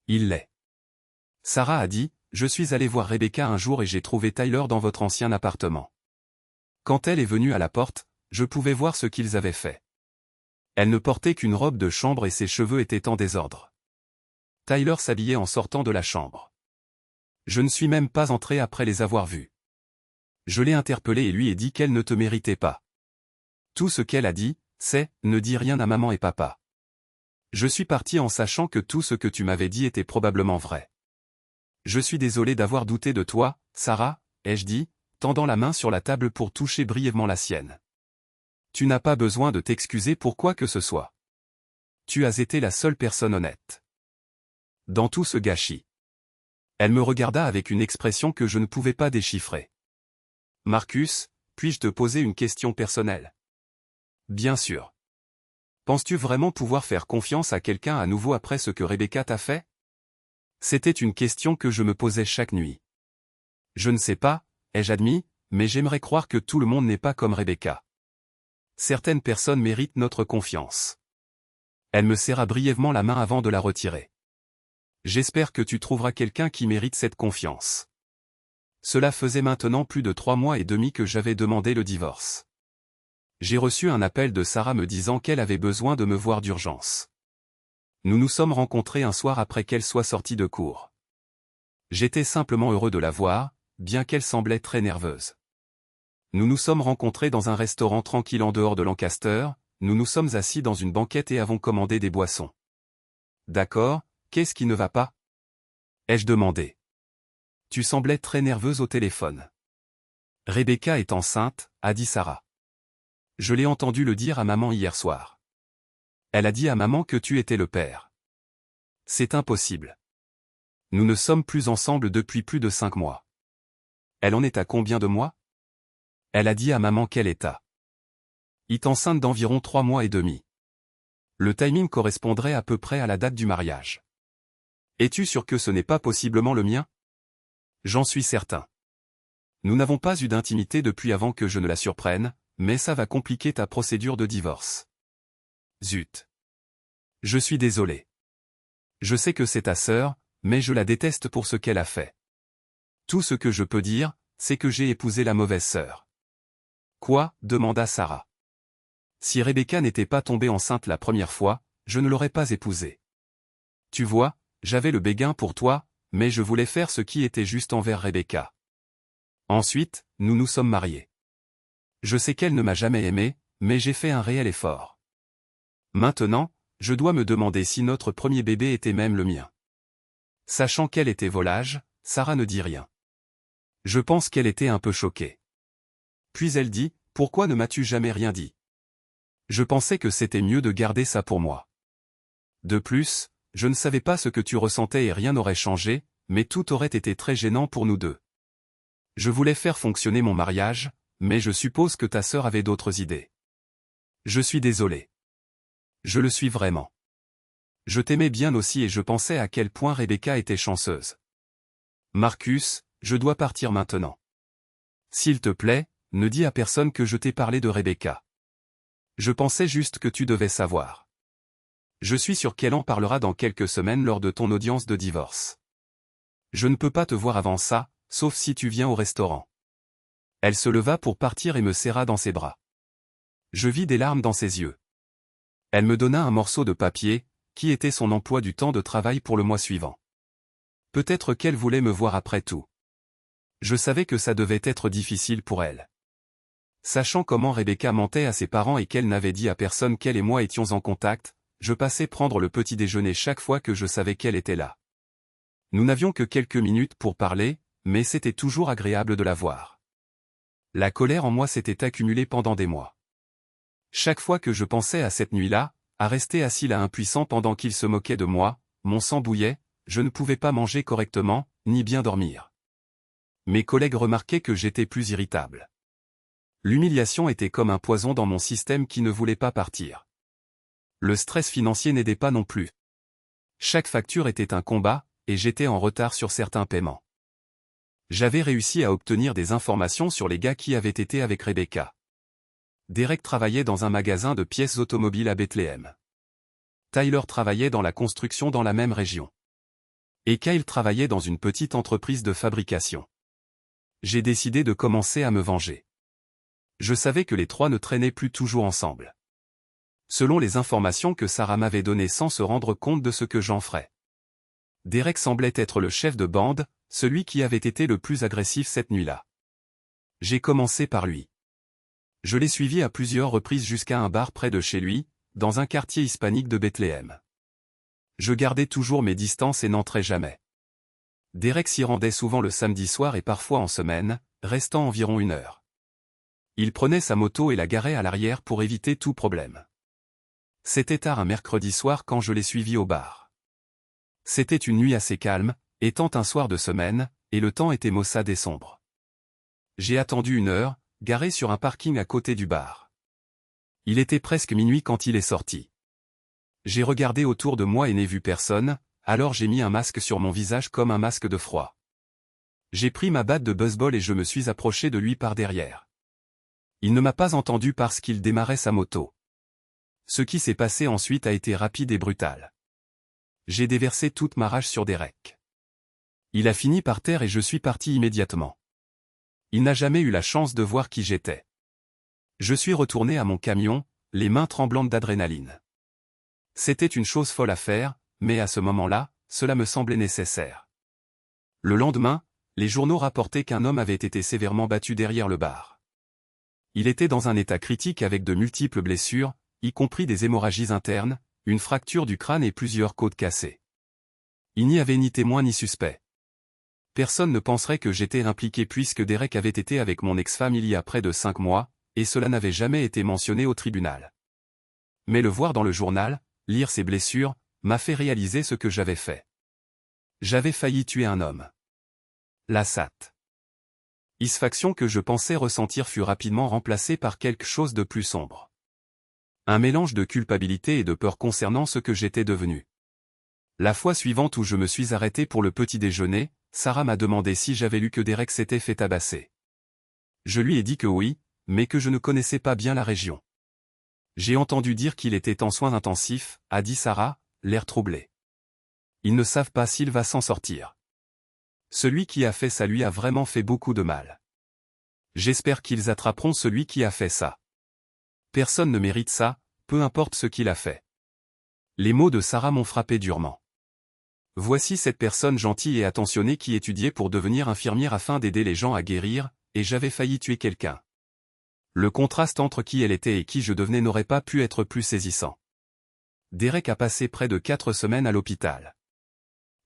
Il l'est. Sarah a dit, je suis allée voir Rebecca un jour et j'ai trouvé Tyler dans votre ancien appartement. Quand elle est venue à la porte, je pouvais voir ce qu'ils avaient fait. Elle ne portait qu'une robe de chambre et ses cheveux étaient en désordre. Tyler s'habillait en sortant de la chambre. Je ne suis même pas entré après les avoir vus. Je l'ai interpellée et lui ai dit qu'elle ne te méritait pas. Tout ce qu'elle a dit, c'est « ne dis rien à maman et papa ». Je suis parti en sachant que tout ce que tu m'avais dit était probablement vrai. Je suis désolé d'avoir douté de toi, Sarah, ai-je dit, tendant la main sur la table pour toucher brièvement la sienne. Tu n'as pas besoin de t'excuser pour quoi que ce soit. Tu as été la seule personne honnête dans tout ce gâchis. Elle me regarda avec une expression que je ne pouvais pas déchiffrer. Marcus, puis-je te poser une question personnelle? Bien sûr. Penses-tu vraiment pouvoir faire confiance à quelqu'un à nouveau après ce que Rebecca t'a fait? C'était une question que je me posais chaque nuit. Je ne sais pas, ai-je admis, mais j'aimerais croire que tout le monde n'est pas comme Rebecca. Certaines personnes méritent notre confiance. Elle me serra brièvement la main avant de la retirer. J'espère que tu trouveras quelqu'un qui mérite cette confiance. Cela faisait maintenant plus de 3 mois et demi que j'avais demandé le divorce. J'ai reçu un appel de Sarah me disant qu'elle avait besoin de me voir d'urgence. Nous nous sommes rencontrés un soir après qu'elle soit sortie de cours. J'étais simplement heureux de la voir, bien qu'elle semblait très nerveuse. Nous nous sommes rencontrés dans un restaurant tranquille en dehors de Lancaster, nous nous sommes assis dans une banquette et avons commandé des boissons. D'accord, qu'est-ce qui ne va pas? Ai-je demandé. Tu semblais très nerveuse au téléphone. Rebecca est enceinte, a dit Sarah. Je l'ai entendu le dire à maman hier soir. Elle a dit à maman que tu étais le père. C'est impossible. Nous ne sommes plus ensemble depuis plus de 5 mois. Elle en est à combien de mois? Elle a dit à maman qu'elle est enceinte d'environ 3 mois et demi. Le timing correspondrait à peu près à la date du mariage. Es-tu sûr que ce n'est pas possiblement le mien? J'en suis certain. Nous n'avons pas eu d'intimité depuis avant que je ne la surprenne, mais ça va compliquer ta procédure de divorce. Zut. Je suis désolé. Je sais que c'est ta sœur, mais je la déteste pour ce qu'elle a fait. Tout ce que je peux dire, c'est que j'ai épousé la mauvaise sœur. Quoi? Demanda Sarah. Si Rebecca n'était pas tombée enceinte la première fois, je ne l'aurais pas épousée. Tu vois, j'avais le béguin pour toi, mais je voulais faire ce qui était juste envers Rebecca. Ensuite, nous nous sommes mariés. Je sais qu'elle ne m'a jamais aimé, mais j'ai fait un réel effort. Maintenant, je dois me demander si notre premier bébé était même le mien. Sachant quel était volage, Sarah ne dit rien. Je pense qu'elle était un peu choquée. Puis elle dit, pourquoi ne m'as-tu jamais rien dit? Je pensais que c'était mieux de garder ça pour moi. De plus, je ne savais pas ce que tu ressentais et rien n'aurait changé, mais tout aurait été très gênant pour nous deux. Je voulais faire fonctionner mon mariage, mais je suppose que ta sœur avait d'autres idées. Je suis désolé. Je le suis vraiment. Je t'aimais bien aussi et je pensais à quel point Rebecca était chanceuse. Marcus, je dois partir maintenant. S'il te plaît, ne dis à personne que je t'ai parlé de Rebecca. Je pensais juste que tu devais savoir. Je suis sûr qu'elle en parlera dans quelques semaines lors de ton audience de divorce. Je ne peux pas te voir avant ça, sauf si tu viens au restaurant. Elle se leva pour partir et me serra dans ses bras. Je vis des larmes dans ses yeux. Elle me donna un morceau de papier, qui était son emploi du temps de travail pour le mois suivant. Peut-être qu'elle voulait me voir après tout. Je savais que ça devait être difficile pour elle. Sachant comment Rebecca mentait à ses parents et qu'elle n'avait dit à personne qu'elle et moi étions en contact, je passais prendre le petit déjeuner chaque fois que je savais qu'elle était là. Nous n'avions que quelques minutes pour parler, mais c'était toujours agréable de la voir. La colère en moi s'était accumulée pendant des mois. Chaque fois que je pensais à cette nuit-là, à rester assis là impuissant pendant qu'il se moquait de moi, mon sang bouillait, je ne pouvais pas manger correctement, ni bien dormir. Mes collègues remarquaient que j'étais plus irritable. L'humiliation était comme un poison dans mon système qui ne voulait pas partir. Le stress financier n'aidait pas non plus. Chaque facture était un combat, et j'étais en retard sur certains paiements. J'avais réussi à obtenir des informations sur les gars qui avaient été avec Rebecca. Derek travaillait dans un magasin de pièces automobiles à Bethléem. Tyler travaillait dans la construction dans la même région. Et Kyle travaillait dans une petite entreprise de fabrication. J'ai décidé de commencer à me venger. Je savais que les trois ne traînaient plus toujours ensemble. Selon les informations que Sarah m'avait données sans se rendre compte de ce que j'en ferais. Derek semblait être le chef de bande, celui qui avait été le plus agressif cette nuit-là. J'ai commencé par lui. Je l'ai suivi à plusieurs reprises jusqu'à un bar près de chez lui, dans un quartier hispanique de Bethléem. Je gardais toujours mes distances et n'entrais jamais. Derek s'y rendait souvent le samedi soir et parfois en semaine, restant environ 1 heure. Il prenait sa moto et la garait à l'arrière pour éviter tout problème. C'était tard un mercredi soir quand je l'ai suivi au bar. C'était une nuit assez calme, étant un soir de semaine, et le temps était maussade et sombre. J'ai attendu 1 heure, garé sur un parking à côté du bar. Il était presque minuit quand il est sorti. J'ai regardé autour de moi et n'ai vu personne, alors j'ai mis un masque sur mon visage comme un masque de froid. J'ai pris ma batte de baseball et je me suis approché de lui par derrière. Il ne m'a pas entendu parce qu'il démarrait sa moto. Ce qui s'est passé ensuite a été rapide et brutal. J'ai déversé toute ma rage sur Derek. Il a fini par terre et je suis parti immédiatement. Il n'a jamais eu la chance de voir qui j'étais. Je suis retourné à mon camion, les mains tremblantes d'adrénaline. C'était une chose folle à faire, mais à ce moment-là, cela me semblait nécessaire. Le lendemain, les journaux rapportaient qu'un homme avait été sévèrement battu derrière le bar. Il était dans un état critique avec de multiples blessures, y compris des hémorragies internes, une fracture du crâne et plusieurs côtes cassées. Il n'y avait ni témoin ni suspect. Personne ne penserait que j'étais impliqué puisque Derek avait été avec mon ex-femme il y a près de 5 mois, et cela n'avait jamais été mentionné au tribunal. Mais le voir dans le journal, lire ses blessures, m'a fait réaliser ce que j'avais fait. J'avais failli tuer un homme. La satisfaction que je pensais ressentir fut rapidement remplacée par quelque chose de plus sombre. Un mélange de culpabilité et de peur concernant ce que j'étais devenu. La fois suivante où je me suis arrêté pour le petit déjeuner, Sarah m'a demandé si j'avais lu que Derek s'était fait tabasser. Je lui ai dit que oui, mais que je ne connaissais pas bien la région. J'ai entendu dire qu'il était en soins intensifs, a dit Sarah, l'air troublé. Ils ne savent pas s'il va s'en sortir. Celui qui a fait ça lui a vraiment fait beaucoup de mal. J'espère qu'ils attraperont celui qui a fait ça. Personne ne mérite ça, peu importe ce qu'il a fait. Les mots de Sarah m'ont frappé durement. Voici cette personne gentille et attentionnée qui étudiait pour devenir infirmière afin d'aider les gens à guérir, et j'avais failli tuer quelqu'un. Le contraste entre qui elle était et qui je devenais n'aurait pas pu être plus saisissant. Derek a passé près de 4 semaines à l'hôpital.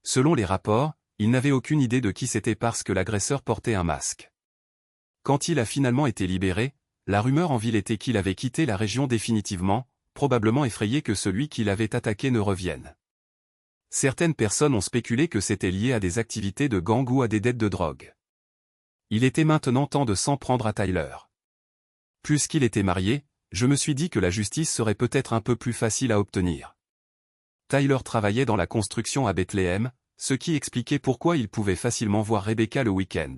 Selon les rapports, il n'avait aucune idée de qui c'était parce que l'agresseur portait un masque. Quand il a finalement été libéré, la rumeur en ville était qu'il avait quitté la région définitivement, probablement effrayé que celui qui l'avait attaqué ne revienne. Certaines personnes ont spéculé que c'était lié à des activités de gang ou à des dettes de drogue. Il était maintenant temps de s'en prendre à Tyler. Puisqu'il était marié, je me suis dit que la justice serait peut-être un peu plus facile à obtenir. Tyler travaillait dans la construction à Bethléem, ce qui expliquait pourquoi il pouvait facilement voir Rebecca le week-end.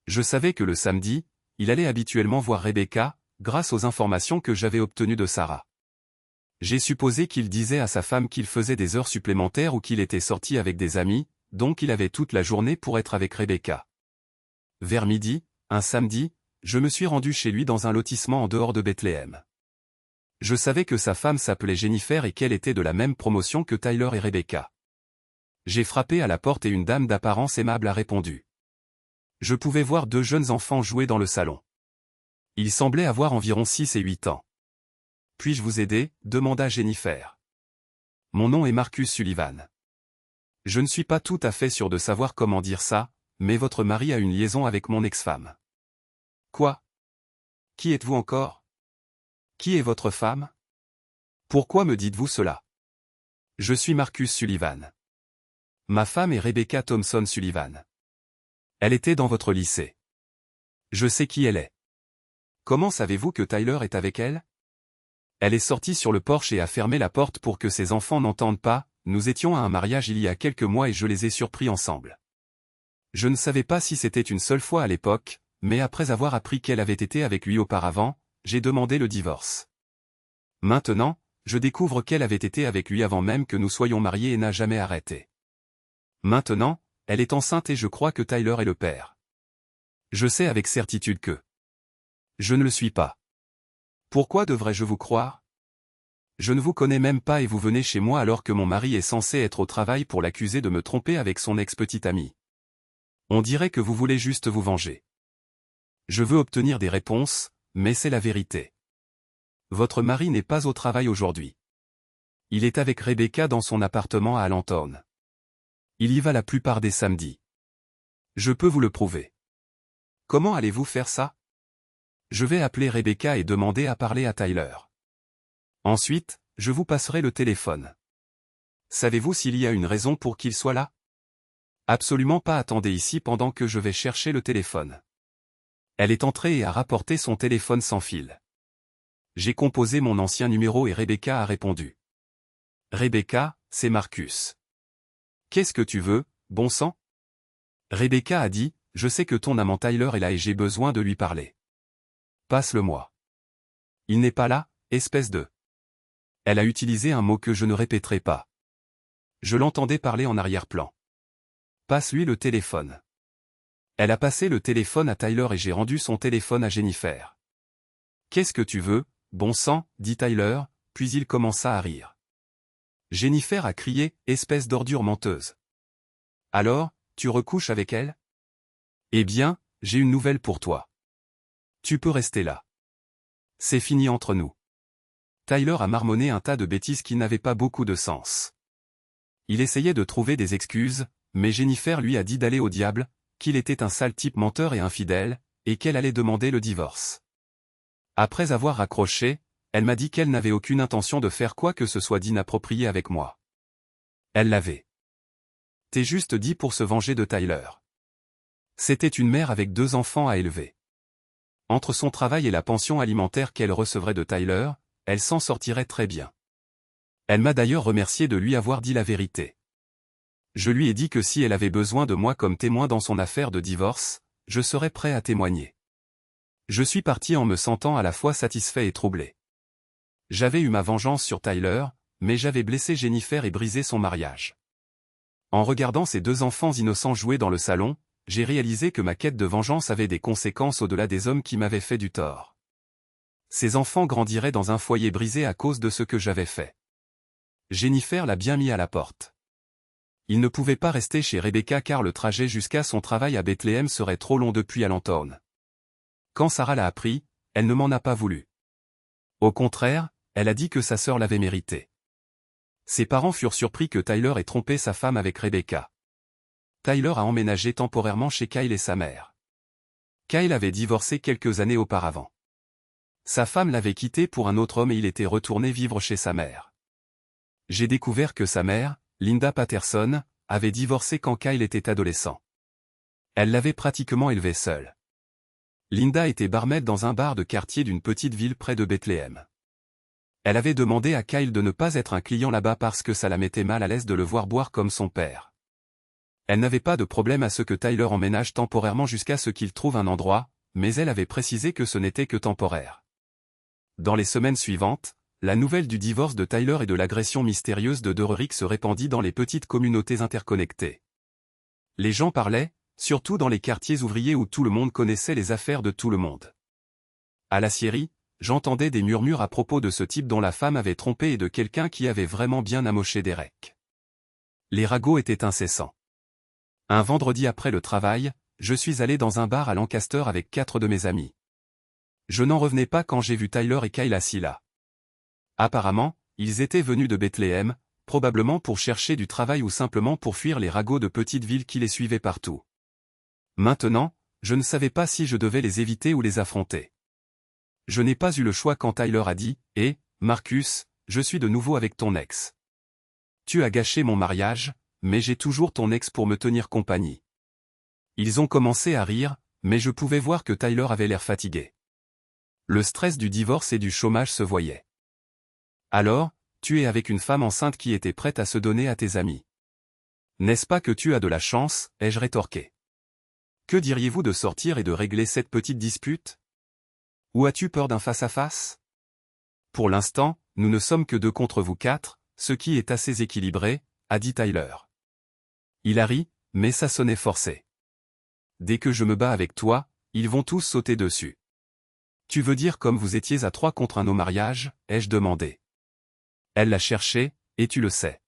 Je savais que le samedi, il allait habituellement voir Rebecca, grâce aux informations que j'avais obtenues de Sarah. J'ai supposé qu'il disait à sa femme qu'il faisait des heures supplémentaires ou qu'il était sorti avec des amis, donc il avait toute la journée pour être avec Rebecca. Vers midi, un samedi, je me suis rendu chez lui dans un lotissement en dehors de Bethléem. Je savais que sa femme s'appelait Jennifer et qu'elle était de la même promotion que Tyler et Rebecca. J'ai frappé à la porte et une dame d'apparence aimable a répondu. Je pouvais voir 2 jeunes enfants jouer dans le salon. Ils semblaient avoir environ 6 et 8 ans. « Puis-je vous aider ?» demanda Jennifer. « Mon nom est Marcus Sullivan. » Je ne suis pas tout à fait sûr de savoir comment dire ça, mais votre mari a une liaison avec mon ex-femme. Quoi? Qui êtes-vous encore? Qui est votre femme? Pourquoi me dites-vous cela? Je suis Marcus Sullivan. Ma femme est Rebecca Thompson Sullivan. Elle était dans votre lycée. Je sais qui elle est. Comment savez-vous que Tyler est avec elle? Elle est sortie sur le porche et a fermé la porte pour que ses enfants n'entendent pas. Nous étions à un mariage il y a quelques mois et je les ai surpris ensemble. Je ne savais pas si c'était une seule fois à l'époque, mais après avoir appris qu'elle avait été avec lui auparavant, j'ai demandé le divorce. Maintenant, je découvre qu'elle avait été avec lui avant même que nous soyons mariés et n'a jamais arrêté. Maintenant, elle est enceinte et je crois que Tyler est le père. Je sais avec certitude que je ne le suis pas. Pourquoi devrais-je vous croire? Je ne vous connais même pas et vous venez chez moi alors que mon mari est censé être au travail pour l'accuser de me tromper avec son ex-petite amie. On dirait que vous voulez juste vous venger. Je veux obtenir des réponses, mais c'est la vérité. Votre mari n'est pas au travail aujourd'hui. Il est avec Rebecca dans son appartement à Allentown. Il y va la plupart des samedis. Je peux vous le prouver. Comment allez-vous faire ça? Je vais appeler Rebecca et demander à parler à Tyler. Ensuite, je vous passerai le téléphone. Savez-vous s'il y a une raison pour qu'il soit là? Absolument pas, attendez ici pendant que je vais chercher le téléphone. Elle est entrée et a rapporté son téléphone sans fil. J'ai composé mon ancien numéro et Rebecca a répondu. Rebecca, c'est Marcus. Qu'est-ce que tu veux, bon sang? Rebecca a dit, je sais que ton amant Tyler est là et j'ai besoin de lui parler. Passe-le-moi. Il n'est pas là, espèce de... Elle a utilisé un mot que je ne répéterai pas. Je l'entendais parler en arrière-plan. Passe-lui le téléphone. Elle a passé le téléphone à Tyler et j'ai rendu son téléphone à Jennifer. Qu'est-ce que tu veux, bon sang, dit Tyler, puis il commença à rire. Jennifer a crié, espèce d'ordure menteuse. Alors, tu recouches avec elle? Eh bien, j'ai une nouvelle pour toi. Tu peux rester là. C'est fini entre nous. Tyler a marmonné un tas de bêtises qui n'avaient pas beaucoup de sens. Il essayait de trouver des excuses, mais Jennifer lui a dit d'aller au diable, qu'il était un sale type menteur et infidèle, et qu'elle allait demander le divorce. Après avoir raccroché, elle m'a dit qu'elle n'avait aucune intention de faire quoi que ce soit d'inapproprié avec moi. Elle l'avait. T'es juste dit pour se venger de Tyler. C'était une mère avec 2 enfants à élever. Entre son travail et la pension alimentaire qu'elle recevrait de Tyler, elle s'en sortirait très bien. Elle m'a d'ailleurs remercié de lui avoir dit la vérité. Je lui ai dit que si elle avait besoin de moi comme témoin dans son affaire de divorce, je serais prêt à témoigner. Je suis parti en me sentant à la fois satisfait et troublé. J'avais eu ma vengeance sur Tyler, mais j'avais blessé Jennifer et brisé son mariage. En regardant ces 2 enfants innocents jouer dans le salon, j'ai réalisé que ma quête de vengeance avait des conséquences au-delà des hommes qui m'avaient fait du tort. Ces enfants grandiraient dans un foyer brisé à cause de ce que j'avais fait. Jennifer l'a bien mis à la porte. Il ne pouvait pas rester chez Rebecca car le trajet jusqu'à son travail à Bethléem serait trop long depuis Allentown. Quand Sarah l'a appris, elle ne m'en a pas voulu. Au contraire, elle a dit que sa sœur l'avait mérité. Ses parents furent surpris que Tyler ait trompé sa femme avec Rebecca. Tyler a emménagé temporairement chez Kyle et sa mère. Kyle avait divorcé quelques années auparavant. Sa femme l'avait quitté pour un autre homme et il était retourné vivre chez sa mère. J'ai découvert que sa mère, Linda Patterson, avait divorcé quand Kyle était adolescent. Elle l'avait pratiquement élevé seule. Linda était barmaid dans un bar de quartier d'une petite ville près de Bethléem. Elle avait demandé à Kyle de ne pas être un client là-bas parce que ça la mettait mal à l'aise de le voir boire comme son père. Elle n'avait pas de problème à ce que Tyler emménage temporairement jusqu'à ce qu'il trouve un endroit, mais elle avait précisé que ce n'était que temporaire. Dans les semaines suivantes, la nouvelle du divorce de Tyler et de l'agression mystérieuse de Derrick se répandit dans les petites communautés interconnectées. Les gens parlaient, surtout dans les quartiers ouvriers où tout le monde connaissait les affaires de tout le monde. À la scierie, j'entendais des murmures à propos de ce type dont la femme avait trompé et de quelqu'un qui avait vraiment bien amoché Derek. Les ragots étaient incessants. Un vendredi après le travail, je suis allé dans un bar à Lancaster avec 4 de mes amis. Je n'en revenais pas quand j'ai vu Tyler et Kyle assis là. Apparemment, ils étaient venus de Bethléem, probablement pour chercher du travail ou simplement pour fuir les ragots de petites villes qui les suivaient partout. Maintenant, je ne savais pas si je devais les éviter ou les affronter. Je n'ai pas eu le choix quand Tyler a dit « Hé, Marcus, je suis de nouveau avec ton ex. Tu as gâché mon mariage, mais j'ai toujours ton ex pour me tenir compagnie. » Ils ont commencé à rire, mais je pouvais voir que Tyler avait l'air fatigué. Le stress du divorce et du chômage se voyait. Alors, tu es avec une femme enceinte qui était prête à se donner à tes amis. N'est-ce pas que tu as de la chance, ai-je rétorqué. Que diriez-vous de sortir et de régler cette petite dispute? Ou as-tu peur d'un face-à-face? Pour l'instant, nous ne sommes que 2 contre vous 4, ce qui est assez équilibré, a dit Tyler. Il a ri, mais ça sonnait forcé. Dès que je me bats avec toi, ils vont tous sauter dessus. Tu veux dire comme vous étiez à 3 contre 1 au mariage, ai-je demandé. Elle l'a cherché, et tu le sais.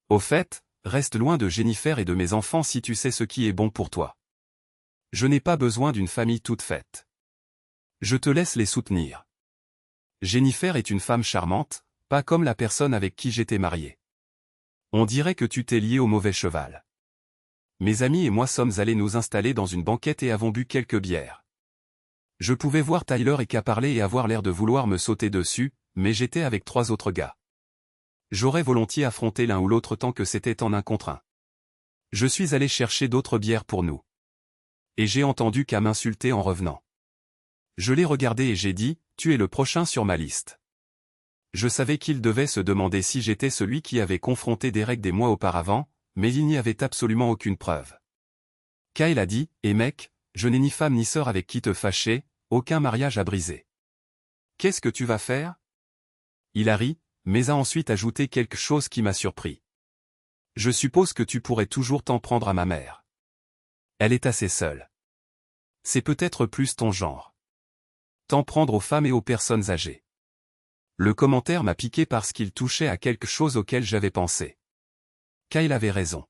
Au fait, reste loin de Jennifer et de mes enfants si tu sais ce qui est bon pour toi. Je n'ai pas besoin d'une famille toute faite. Je te laisse les soutenir. Jennifer est une femme charmante, pas comme la personne avec qui j'étais marié. On dirait que tu t'es lié au mauvais cheval. Mes amis et moi sommes allés nous installer dans une banquette et avons bu quelques bières. Je pouvais voir Tyler et parler et avoir l'air de vouloir me sauter dessus, mais j'étais avec 3 autres gars. J'aurais volontiers affronté l'un ou l'autre tant que c'était en 1 contre 1. Je suis allé chercher d'autres bières pour nous. Et j'ai entendu Cam m'insulter en revenant. Je l'ai regardé et j'ai dit, tu es le prochain sur ma liste. Je savais qu'il devait se demander si j'étais celui qui avait confronté Derek des mois auparavant, mais il n'y avait absolument aucune preuve. Kyle a dit, « Eh mec, je n'ai ni femme ni sœur avec qui te fâcher, aucun mariage à briser. Qu'est-ce que tu vas faire ?» Il a ri, mais a ensuite ajouté quelque chose qui m'a surpris. « Je suppose que tu pourrais toujours t'en prendre à ma mère. Elle est assez seule. C'est peut-être plus ton genre. T'en prendre aux femmes et aux personnes âgées. » Le commentaire m'a piqué parce qu'il touchait à quelque chose auquel j'avais pensé. Kyle avait raison.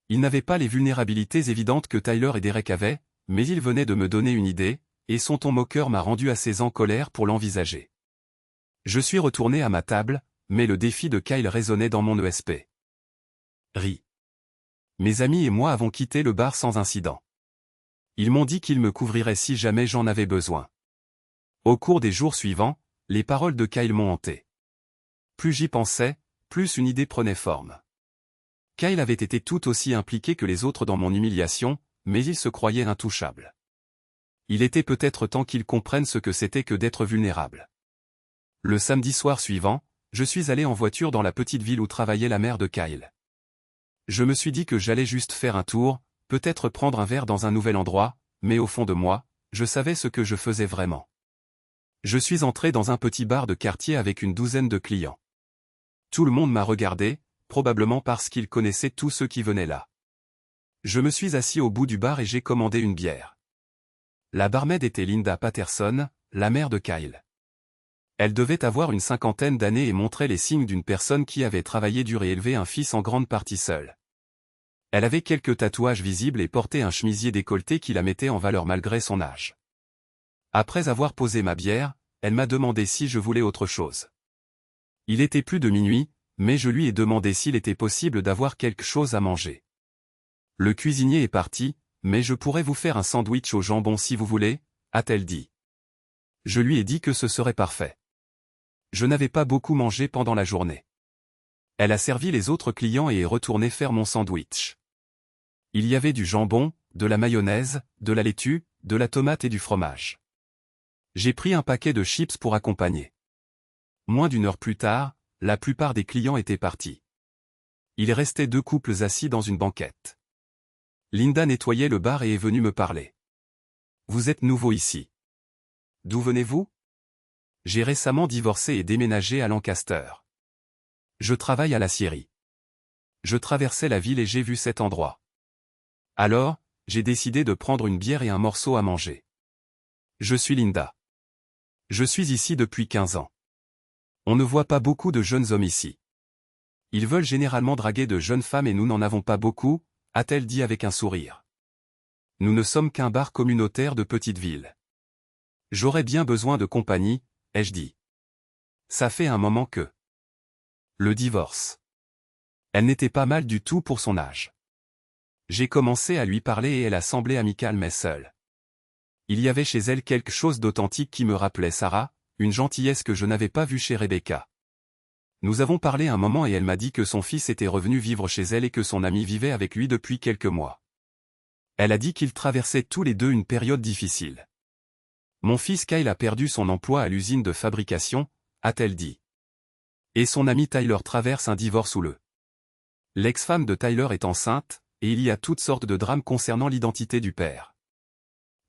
Il n'avait pas les vulnérabilités évidentes que Tyler et Derek avaient, mais il venait de me donner une idée, et son ton moqueur m'a rendu assez en colère pour l'envisager. Je suis retourné à ma table, mais le défi de Kyle résonnait dans mon ESP. Ri. Mes amis et moi avons quitté le bar sans incident. Ils m'ont dit qu'ils me couvriraient si jamais j'en avais besoin. Au cours des jours suivants, les paroles de Kyle m'ont hanté. Plus j'y pensais, plus une idée prenait forme. Kyle avait été tout aussi impliqué que les autres dans mon humiliation, mais il se croyait intouchable. Il était peut-être temps qu'il comprenne ce que c'était que d'être vulnérable. Le samedi soir suivant, je suis allé en voiture dans la petite ville où travaillait la mère de Kyle. Je me suis dit que j'allais juste faire un tour, peut-être prendre un verre dans un nouvel endroit, mais au fond de moi, je savais ce que je faisais vraiment. Je suis entré dans un petit bar de quartier avec une douzaine de clients. Tout le monde m'a regardé, probablement parce qu'ils connaissaient tous ceux qui venaient là. Je me suis assis au bout du bar et j'ai commandé une bière. La barmaid était Linda Patterson, la mère de Kyle. Elle devait avoir une 50aine d'années et montrait les signes d'une personne qui avait travaillé dur et élevé un fils en grande partie seule. Elle avait quelques tatouages visibles et portait un chemisier décolleté qui la mettait en valeur malgré son âge. Après avoir posé ma bière, elle m'a demandé si je voulais autre chose. Il était plus de minuit, mais je lui ai demandé s'il était possible d'avoir quelque chose à manger. Le cuisinier est parti, mais je pourrais vous faire un sandwich au jambon si vous voulez, a-t-elle dit. Je lui ai dit que ce serait parfait. Je n'avais pas beaucoup mangé pendant la journée. Elle a servi les autres clients et est retournée faire mon sandwich. Il y avait du jambon, de la mayonnaise, de la laitue, de la tomate et du fromage. J'ai pris un paquet de chips pour accompagner. Moins d'1 heure plus tard, la plupart des clients étaient partis. Il restait 2 couples assis dans une banquette. Linda nettoyait le bar et est venue me parler. Vous êtes nouveau ici. D'où venez-vous? J'ai récemment divorcé et déménagé à Lancaster. Je travaille à l'acierie. Je traversais la ville et j'ai vu cet endroit. Alors, j'ai décidé de prendre une bière et un morceau à manger. Je suis Linda. Je suis ici depuis 15 ans. On ne voit pas beaucoup de jeunes hommes ici. Ils veulent généralement draguer de jeunes femmes et nous n'en avons pas beaucoup, a-t-elle dit avec un sourire. Nous ne sommes qu'un bar communautaire de petite ville. J'aurais bien besoin de compagnie, ai-je dit. Ça fait un moment que... Le divorce. Elle n'était pas mal du tout pour son âge. J'ai commencé à lui parler et elle a semblé amicale mais seule. Il y avait chez elle quelque chose d'authentique qui me rappelait Sarah, une gentillesse que je n'avais pas vue chez Rebecca. Nous avons parlé un moment et elle m'a dit que son fils était revenu vivre chez elle et que son ami vivait avec lui depuis quelques mois. Elle a dit qu'ils traversaient tous les deux une période difficile. Mon fils Kyle a perdu son emploi à l'usine de fabrication, a-t-elle dit. Et son ami Tyler traverse un divorce houleux. L'ex-femme de Tyler est enceinte, et il y a toutes sortes de drames concernant l'identité du père.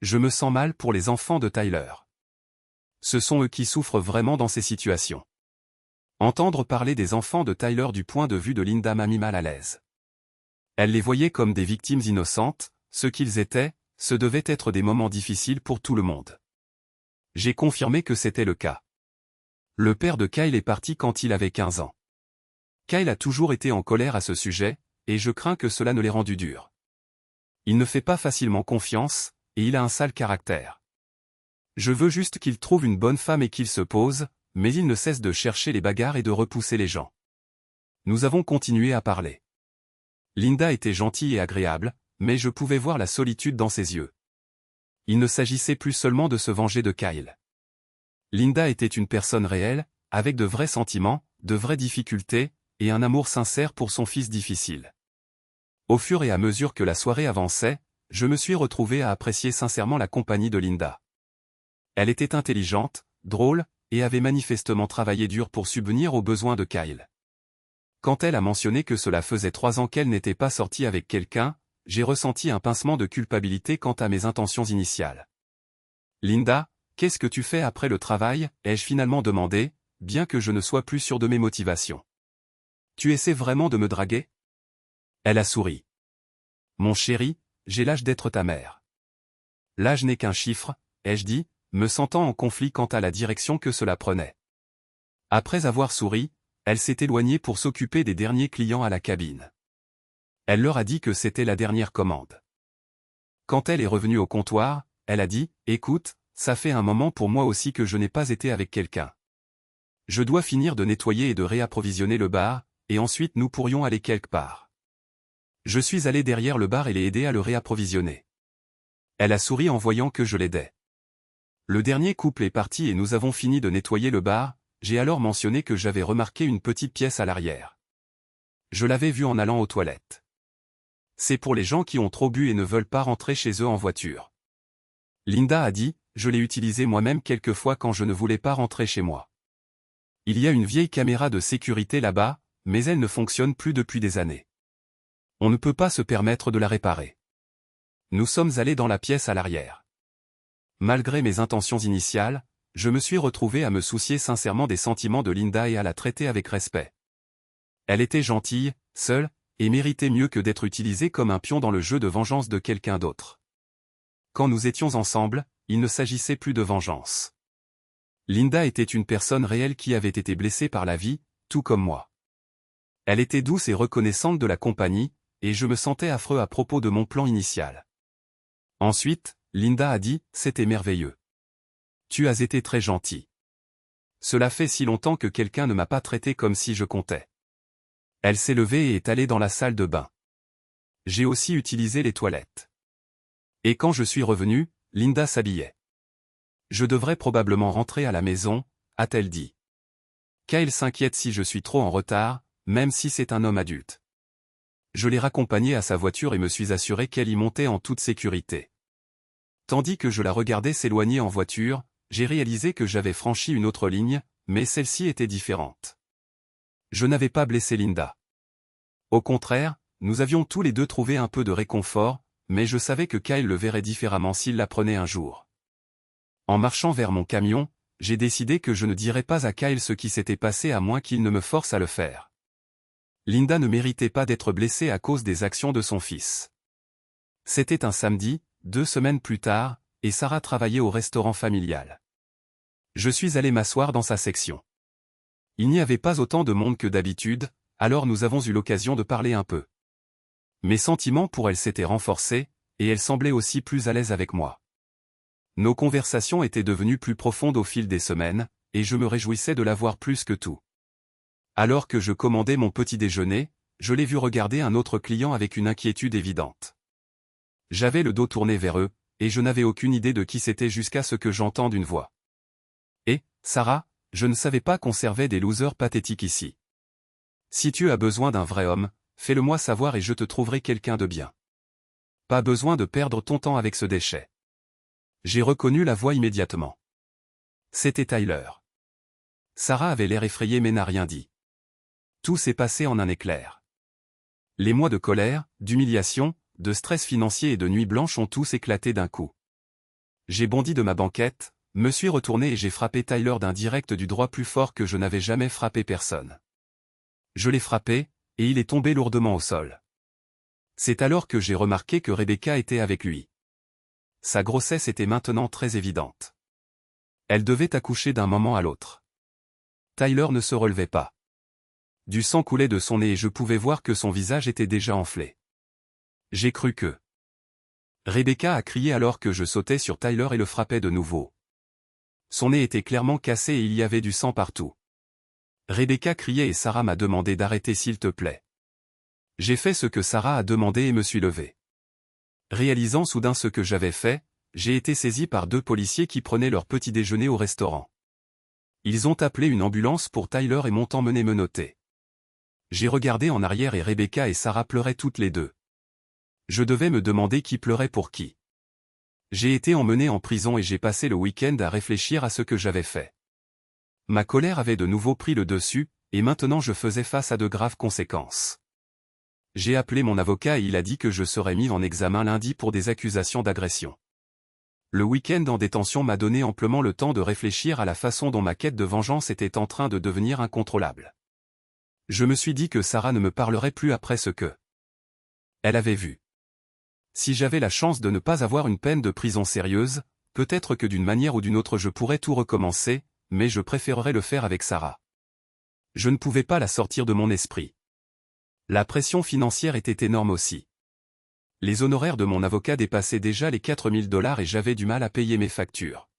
Je me sens mal pour les enfants de Tyler. Ce sont eux qui souffrent vraiment dans ces situations. Entendre parler des enfants de Tyler du point de vue de Linda m'a mis mal à l'aise. Elle les voyait comme des victimes innocentes, ce qu'ils étaient, ce devaient être des moments difficiles pour tout le monde. J'ai confirmé que c'était le cas. Le père de Kyle est parti quand il avait 15 ans. Kyle a toujours été en colère à ce sujet, et je crains que cela ne l'ait rendu dur. Il ne fait pas facilement confiance, et il a un sale caractère. Je veux juste qu'il trouve une bonne femme et qu'il se pose, mais il ne cesse de chercher les bagarres et de repousser les gens. Nous avons continué à parler. Linda était gentille et agréable, mais je pouvais voir la solitude dans ses yeux. Il ne s'agissait plus seulement de se venger de Kyle. Linda était une personne réelle, avec de vrais sentiments, de vraies difficultés, et un amour sincère pour son fils difficile. Au fur et à mesure que la soirée avançait, je me suis retrouvé à apprécier sincèrement la compagnie de Linda. Elle était intelligente, drôle, et avait manifestement travaillé dur pour subvenir aux besoins de Kyle. Quand elle a mentionné que cela faisait 3 ans qu'elle n'était pas sortie avec quelqu'un, j'ai ressenti un pincement de culpabilité quant à mes intentions initiales. Linda, qu'est-ce que tu fais après le travail, ai-je finalement demandé, bien que je ne sois plus sûr de mes motivations. Tu essaies vraiment de me draguer? Elle a souri. Mon chéri, j'ai l'âge d'être ta mère. L'âge n'est qu'un chiffre, ai-je dit, me sentant en conflit quant à la direction que cela prenait. Après avoir souri, elle s'est éloignée pour s'occuper des derniers clients à la cabine. Elle leur a dit que c'était la dernière commande. Quand elle est revenue au comptoir, elle a dit, « Écoute, ça fait un moment pour moi aussi que je n'ai pas été avec quelqu'un. Je dois finir de nettoyer et de réapprovisionner le bar, et ensuite nous pourrions aller quelque part. » Je suis allé derrière le bar et l'ai aidé à le réapprovisionner. Elle a souri en voyant que je l'aidais. Le dernier couple est parti et nous avons fini de nettoyer le bar, j'ai alors mentionné que j'avais remarqué une petite pièce à l'arrière. Je l'avais vue en allant aux toilettes. C'est pour les gens qui ont trop bu et ne veulent pas rentrer chez eux en voiture. Linda a dit, je l'ai utilisée moi-même quelques fois quand je ne voulais pas rentrer chez moi. Il y a une vieille caméra de sécurité là-bas, mais elle ne fonctionne plus depuis des années. On ne peut pas se permettre de la réparer. Nous sommes allés dans la pièce à l'arrière. Malgré mes intentions initiales, je me suis retrouvé à me soucier sincèrement des sentiments de Linda et à la traiter avec respect. Elle était gentille, seule, et méritait mieux que d'être utilisée comme un pion dans le jeu de vengeance de quelqu'un d'autre. Quand nous étions ensemble, il ne s'agissait plus de vengeance. Linda était une personne réelle qui avait été blessée par la vie, tout comme moi. Elle était douce et reconnaissante de la compagnie, et je me sentais affreux à propos de mon plan initial. Ensuite, Linda a dit, c'était merveilleux. Tu as été très gentil. Cela fait si longtemps que quelqu'un ne m'a pas traité comme si je comptais. Elle s'est levée et est allée dans la salle de bain. J'ai aussi utilisé les toilettes. Et quand je suis revenu, Linda s'habillait. Je devrais probablement rentrer à la maison, a-t-elle dit. Kyle s'inquiète si je suis trop en retard, même si c'est un homme adulte. Je l'ai raccompagnée à sa voiture et me suis assuré qu'elle y montait en toute sécurité. Tandis que je la regardais s'éloigner en voiture, j'ai réalisé que j'avais franchi une autre ligne, mais celle-ci était différente. Je n'avais pas blessé Linda. Au contraire, nous avions tous les deux trouvé un peu de réconfort, mais je savais que Kyle le verrait différemment s'il l'apprenait un jour. En marchant vers mon camion, j'ai décidé que je ne dirais pas à Kyle ce qui s'était passé à moins qu'il ne me force à le faire. Linda ne méritait pas d'être blessée à cause des actions de son fils. C'était un samedi, 2 semaines plus tard, et Sarah travaillait au restaurant familial. Je suis allé m'asseoir dans sa section. Il n'y avait pas autant de monde que d'habitude, alors nous avons eu l'occasion de parler un peu. Mes sentiments pour elle s'étaient renforcés, et elle semblait aussi plus à l'aise avec moi. Nos conversations étaient devenues plus profondes au fil des semaines, et je me réjouissais de la voir plus que tout. Alors que je commandais mon petit déjeuner, je l'ai vu regarder un autre client avec une inquiétude évidente. J'avais le dos tourné vers eux, et je n'avais aucune idée de qui c'était jusqu'à ce que j'entende une voix. « Eh, Sarah, je ne savais pas qu'on servait des losers pathétiques ici. Si tu as besoin d'un vrai homme, fais-le-moi savoir et je te trouverai quelqu'un de bien. Pas besoin de perdre ton temps avec ce déchet. » J'ai reconnu la voix immédiatement. C'était Tyler. Sarah avait l'air effrayée mais n'a rien dit. Tout s'est passé en un éclair. Les mois de colère, d'humiliation, de stress financier et de nuits blanches ont tous éclaté d'un coup. J'ai bondi de ma banquette, me suis retourné et j'ai frappé Tyler d'un direct du droit plus fort que je n'avais jamais frappé personne. Je l'ai frappé, et il est tombé lourdement au sol. C'est alors que j'ai remarqué que Rebecca était avec lui. Sa grossesse était maintenant très évidente. Elle devait accoucher d'un moment à l'autre. Tyler ne se relevait pas. Du sang coulait de son nez et je pouvais voir que son visage était déjà enflé. J'ai cru que... Rebecca a crié alors que je sautais sur Tyler et le frappais de nouveau. Son nez était clairement cassé et il y avait du sang partout. Rebecca criait et Sarah m'a demandé d'arrêter s'il te plaît. J'ai fait ce que Sarah a demandé et me suis levé. Réalisant soudain ce que j'avais fait, j'ai été saisi par 2 policiers qui prenaient leur petit déjeuner au restaurant. Ils ont appelé une ambulance pour Tyler et m'ont emmené menotter. J'ai regardé en arrière et Rebecca et Sarah pleuraient toutes les deux. Je devais me demander qui pleurait pour qui. J'ai été emmené en prison et j'ai passé le week-end à réfléchir à ce que j'avais fait. Ma colère avait de nouveau pris le dessus, et maintenant je faisais face à de graves conséquences. J'ai appelé mon avocat et il a dit que je serais mis en examen lundi pour des accusations d'agression. Le week-end en détention m'a donné amplement le temps de réfléchir à la façon dont ma quête de vengeance était en train de devenir incontrôlable. Je me suis dit que Sarah ne me parlerait plus après ce que elle avait vu. Si j'avais la chance de ne pas avoir une peine de prison sérieuse, peut-être que d'une manière ou d'une autre je pourrais tout recommencer, mais je préférerais le faire avec Sarah. Je ne pouvais pas la sortir de mon esprit. La pression financière était énorme aussi. Les honoraires de mon avocat dépassaient déjà les 4 000 $ et j'avais du mal à payer mes factures.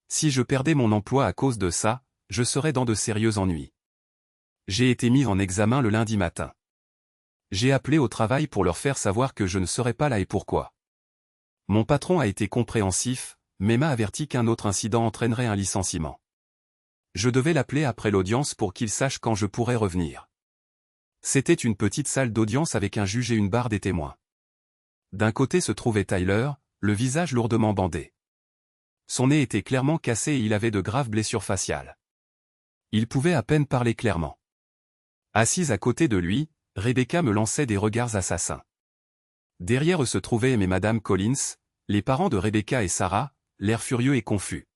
Si je perdais mon emploi à cause de ça, je serais dans de sérieux ennuis. J'ai été mis en examen le lundi matin. J'ai appelé au travail pour leur faire savoir que je ne serais pas là et pourquoi. Mon patron a été compréhensif, mais m'a averti qu'un autre incident entraînerait un licenciement. Je devais l'appeler après l'audience pour qu'il sache quand je pourrais revenir. C'était une petite salle d'audience avec un juge et une barre des témoins. D'un côté se trouvait Tyler, le visage lourdement bandé. Son nez était clairement cassé et il avait de graves blessures faciales. Il pouvait à peine parler clairement. Assise à côté de lui, Rebecca me lançait des regards assassins. Derrière eux se trouvaient M et Madame Collins, les parents de Rebecca et Sarah, l'air furieux et confus.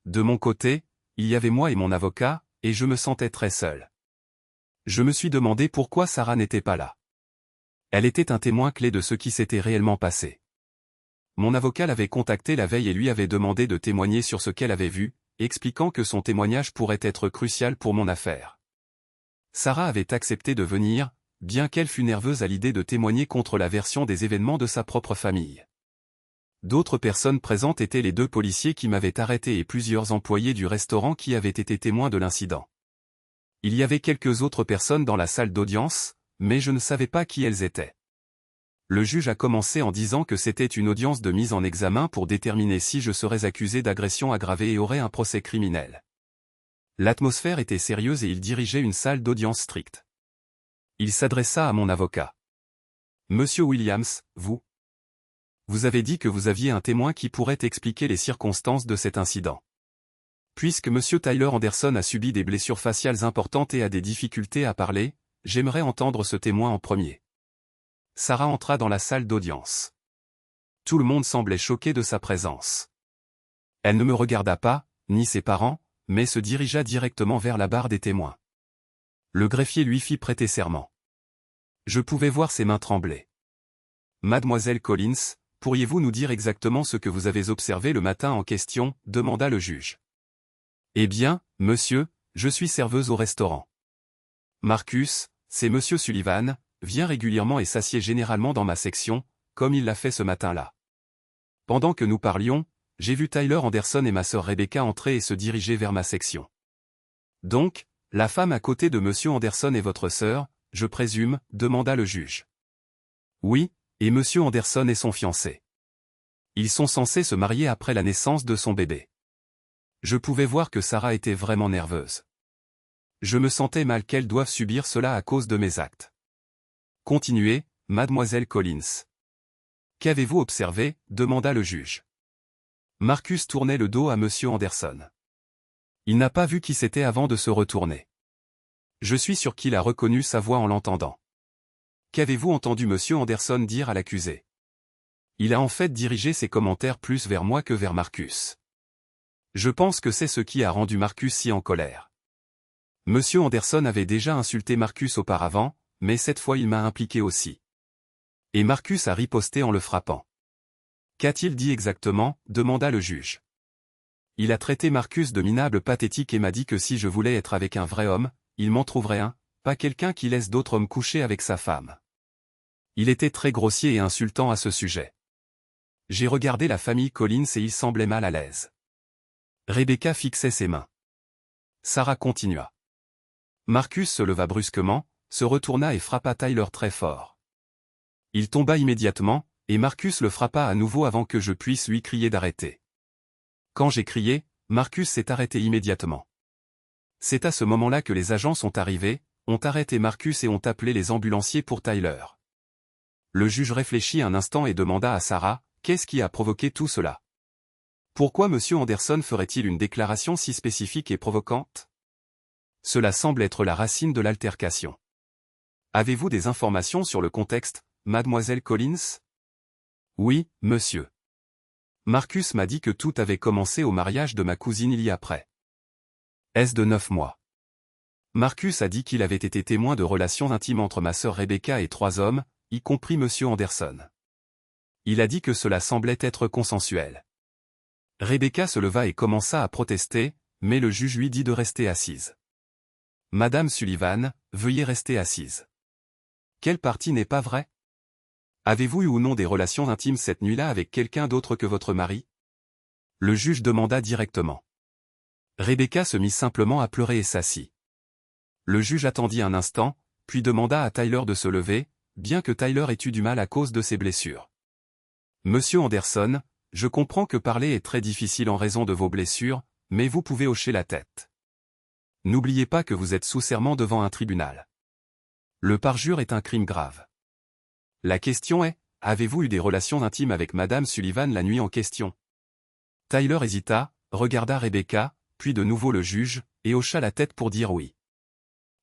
De mon côté, il y avait moi et mon avocat, et je me sentais très seul. Je me suis demandé pourquoi Sarah n'était pas là. Elle était un témoin clé de ce qui s'était réellement passé. Mon avocat l'avait contactée la veille et lui avait demandé de témoigner sur ce qu'elle avait vu, expliquant que son témoignage pourrait être crucial pour mon affaire. Sarah avait accepté de venir, bien qu'elle fût nerveuse à l'idée de témoigner contre la version des événements de sa propre famille. D'autres personnes présentes étaient les 2 policiers qui m'avaient arrêté et plusieurs employés du restaurant qui avaient été témoins de l'incident. Il y avait quelques autres personnes dans la salle d'audience, mais je ne savais pas qui elles étaient. Le juge a commencé en disant que c'était une audience de mise en examen pour déterminer si je serais accusé d'agression aggravée et aurais un procès criminel. L'atmosphère était sérieuse et il dirigeait une salle d'audience stricte. Il s'adressa à mon avocat. « Monsieur Williams, vous avez dit que vous aviez un témoin qui pourrait expliquer les circonstances de cet incident. Puisque Monsieur Tyler Anderson a subi des blessures faciales importantes et a des difficultés à parler, j'aimerais entendre ce témoin en premier. » Sarah entra dans la salle d'audience. Tout le monde semblait choqué de sa présence. Elle ne me regarda pas, ni ses parents, mais se dirigea directement vers la barre des témoins. Le greffier lui fit prêter serment. Je pouvais voir ses mains trembler. Mademoiselle Collins, pourriez-vous nous dire exactement ce que vous avez observé le matin en question, demanda le juge. Eh bien, monsieur, je suis serveuse au restaurant. Marcus, c'est monsieur Sullivan, vient régulièrement et s'assied généralement dans ma section, comme il l'a fait ce matin-là. Pendant que nous parlions, j'ai vu Tyler Anderson et ma sœur Rebecca entrer et se diriger vers ma section. Donc, la femme à côté de monsieur Anderson est votre sœur, je présume, demanda le juge. Oui, et monsieur Anderson est son fiancé. Ils sont censés se marier après la naissance de son bébé. Je pouvais voir que Sarah était vraiment nerveuse. Je me sentais mal qu'elle doive subir cela à cause de mes actes. Continuez, mademoiselle Collins. Qu'avez-vous observé, demanda le juge. Marcus tournait le dos à monsieur Anderson. Il n'a pas vu qui c'était avant de se retourner. Je suis sûr qu'il a reconnu sa voix en l'entendant. Qu'avez-vous entendu monsieur Anderson dire à l'accusé? Il a en fait dirigé ses commentaires plus vers moi que vers Marcus. Je pense que c'est ce qui a rendu Marcus si en colère. Monsieur Anderson avait déjà insulté Marcus auparavant, mais cette fois il m'a impliqué aussi. Et Marcus a riposté en le frappant. Qu'a-t-il dit exactement, demanda le juge. Il a traité Marcus de minable pathétique et m'a dit que si je voulais être avec un vrai homme, il m'en trouverait un, pas quelqu'un qui laisse d'autres hommes coucher avec sa femme. Il était très grossier et insultant à ce sujet. J'ai regardé la famille Collins et il semblait mal à l'aise. Rebecca fixait ses mains. Sarah continua. Marcus se leva brusquement, se retourna et frappa Tyler très fort. Il tomba immédiatement, et Marcus le frappa à nouveau avant que je puisse lui crier d'arrêter. Quand j'ai crié, Marcus s'est arrêté immédiatement. C'est à ce moment-là que les agents sont arrivés, ont arrêté Marcus et ont appelé les ambulanciers pour Tyler. Le juge réfléchit un instant et demanda à Sarah, qu'est-ce qui a provoqué tout cela? Pourquoi monsieur Anderson ferait-il une déclaration si spécifique et provocante? Cela semble être la racine de l'altercation. Avez-vous des informations sur le contexte, mademoiselle Collins? Oui, monsieur. Marcus m'a dit que tout avait commencé au mariage de ma cousine il y a près. Est-ce de 9 mois? Marcus a dit qu'il avait été témoin de relations intimes entre ma sœur Rebecca et 3 hommes, y compris monsieur Anderson. Il a dit que cela semblait être consensuel. Rebecca se leva et commença à protester, mais le juge lui dit de rester assise. Madame Sullivan, veuillez rester assise. Quelle partie n'est pas vraie? Avez-vous eu ou non des relations intimes cette nuit-là avec quelqu'un d'autre que votre mari? Le juge demanda directement. Rebecca se mit simplement à pleurer et s'assit. Le juge attendit un instant, puis demanda à Tyler de se lever, bien que Tyler ait eu du mal à cause de ses blessures. Monsieur Anderson, je comprends que parler est très difficile en raison de vos blessures, mais vous pouvez hocher la tête. N'oubliez pas que vous êtes sous serment devant un tribunal. Le parjure est un crime grave. La question est, avez-vous eu des relations intimes avec madame Sullivan la nuit en question? Tyler hésita, regarda Rebecca, puis de nouveau le juge, et hocha la tête pour dire oui.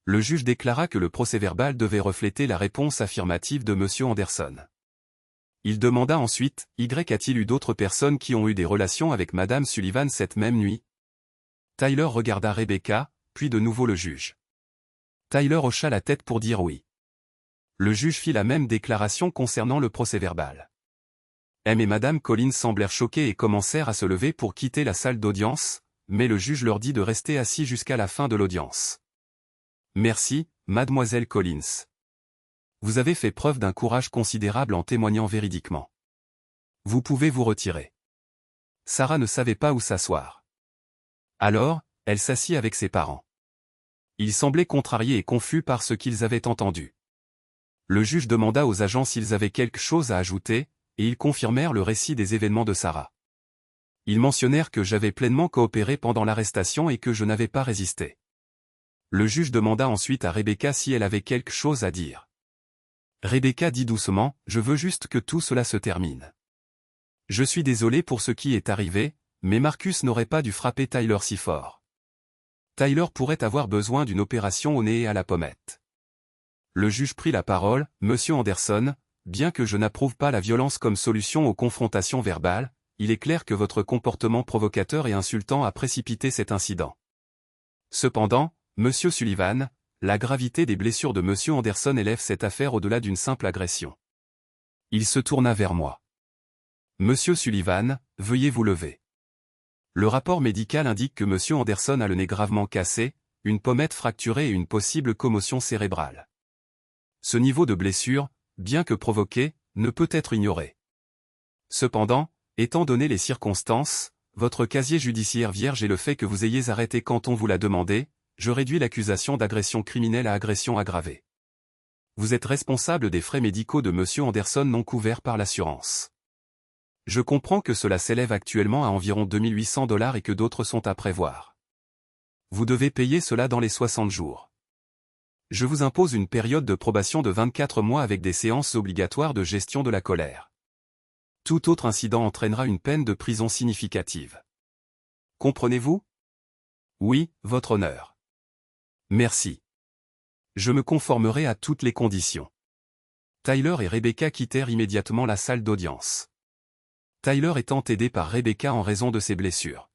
Le juge déclara que le procès-verbal devait refléter la réponse affirmative de monsieur Anderson. Il demanda ensuite, a-t-il eu d'autres personnes qui ont eu des relations avec madame Sullivan cette même nuit? Tyler regarda Rebecca, puis de nouveau le juge. Tyler hocha la tête pour dire oui. Le juge fit la même déclaration concernant le procès-verbal. M et madame Collins semblèrent choqués et commencèrent à se lever pour quitter la salle d'audience, mais le juge leur dit de rester assis jusqu'à la fin de l'audience. Merci, mademoiselle Collins. Vous avez fait preuve d'un courage considérable en témoignant véridiquement. Vous pouvez vous retirer. Sarah ne savait pas où s'asseoir. Alors, elle s'assit avec ses parents. Ils semblaient contrariés et confus par ce qu'ils avaient entendu. Le juge demanda aux agents s'ils avaient quelque chose à ajouter, et ils confirmèrent le récit des événements de Sarah. Ils mentionnèrent que j'avais pleinement coopéré pendant l'arrestation et que je n'avais pas résisté. Le juge demanda ensuite à Rebecca si elle avait quelque chose à dire. Rebecca dit doucement, « Je veux juste que tout cela se termine. Je suis désolé pour ce qui est arrivé, mais Marcus n'aurait pas dû frapper Tyler si fort. Tyler pourrait avoir besoin d'une opération au nez et à la pommette. » Le juge prit la parole, « Monsieur Anderson, bien que je n'approuve pas la violence comme solution aux confrontations verbales, il est clair que votre comportement provocateur et insultant a précipité cet incident. Cependant, Monsieur Sullivan, la gravité des blessures de Monsieur Anderson élève cette affaire au-delà d'une simple agression. Il se tourna vers moi. Monsieur Sullivan, veuillez vous lever. Le rapport médical indique que Monsieur Anderson a le nez gravement cassé, une pommette fracturée et une possible commotion cérébrale. Ce niveau de blessure, bien que provoqué, ne peut être ignoré. Cependant, étant donné les circonstances, votre casier judiciaire vierge et le fait que vous ayez arrêté quand on vous l'a demandé, je réduis l'accusation d'agression criminelle à agression aggravée. Vous êtes responsable des frais médicaux de Monsieur Anderson non couverts par l'assurance. Je comprends que cela s'élève actuellement à environ $2800 et que d'autres sont à prévoir. Vous devez payer cela dans les 60 jours. Je vous impose une période de probation de 24 mois avec des séances obligatoires de gestion de la colère. Tout autre incident entraînera une peine de prison significative. Comprenez-vous? Oui, votre honneur. Merci. Je me conformerai à toutes les conditions. Tyler et Rebecca quittèrent immédiatement la salle d'audience. Tyler étant aidé par Rebecca en raison de ses blessures.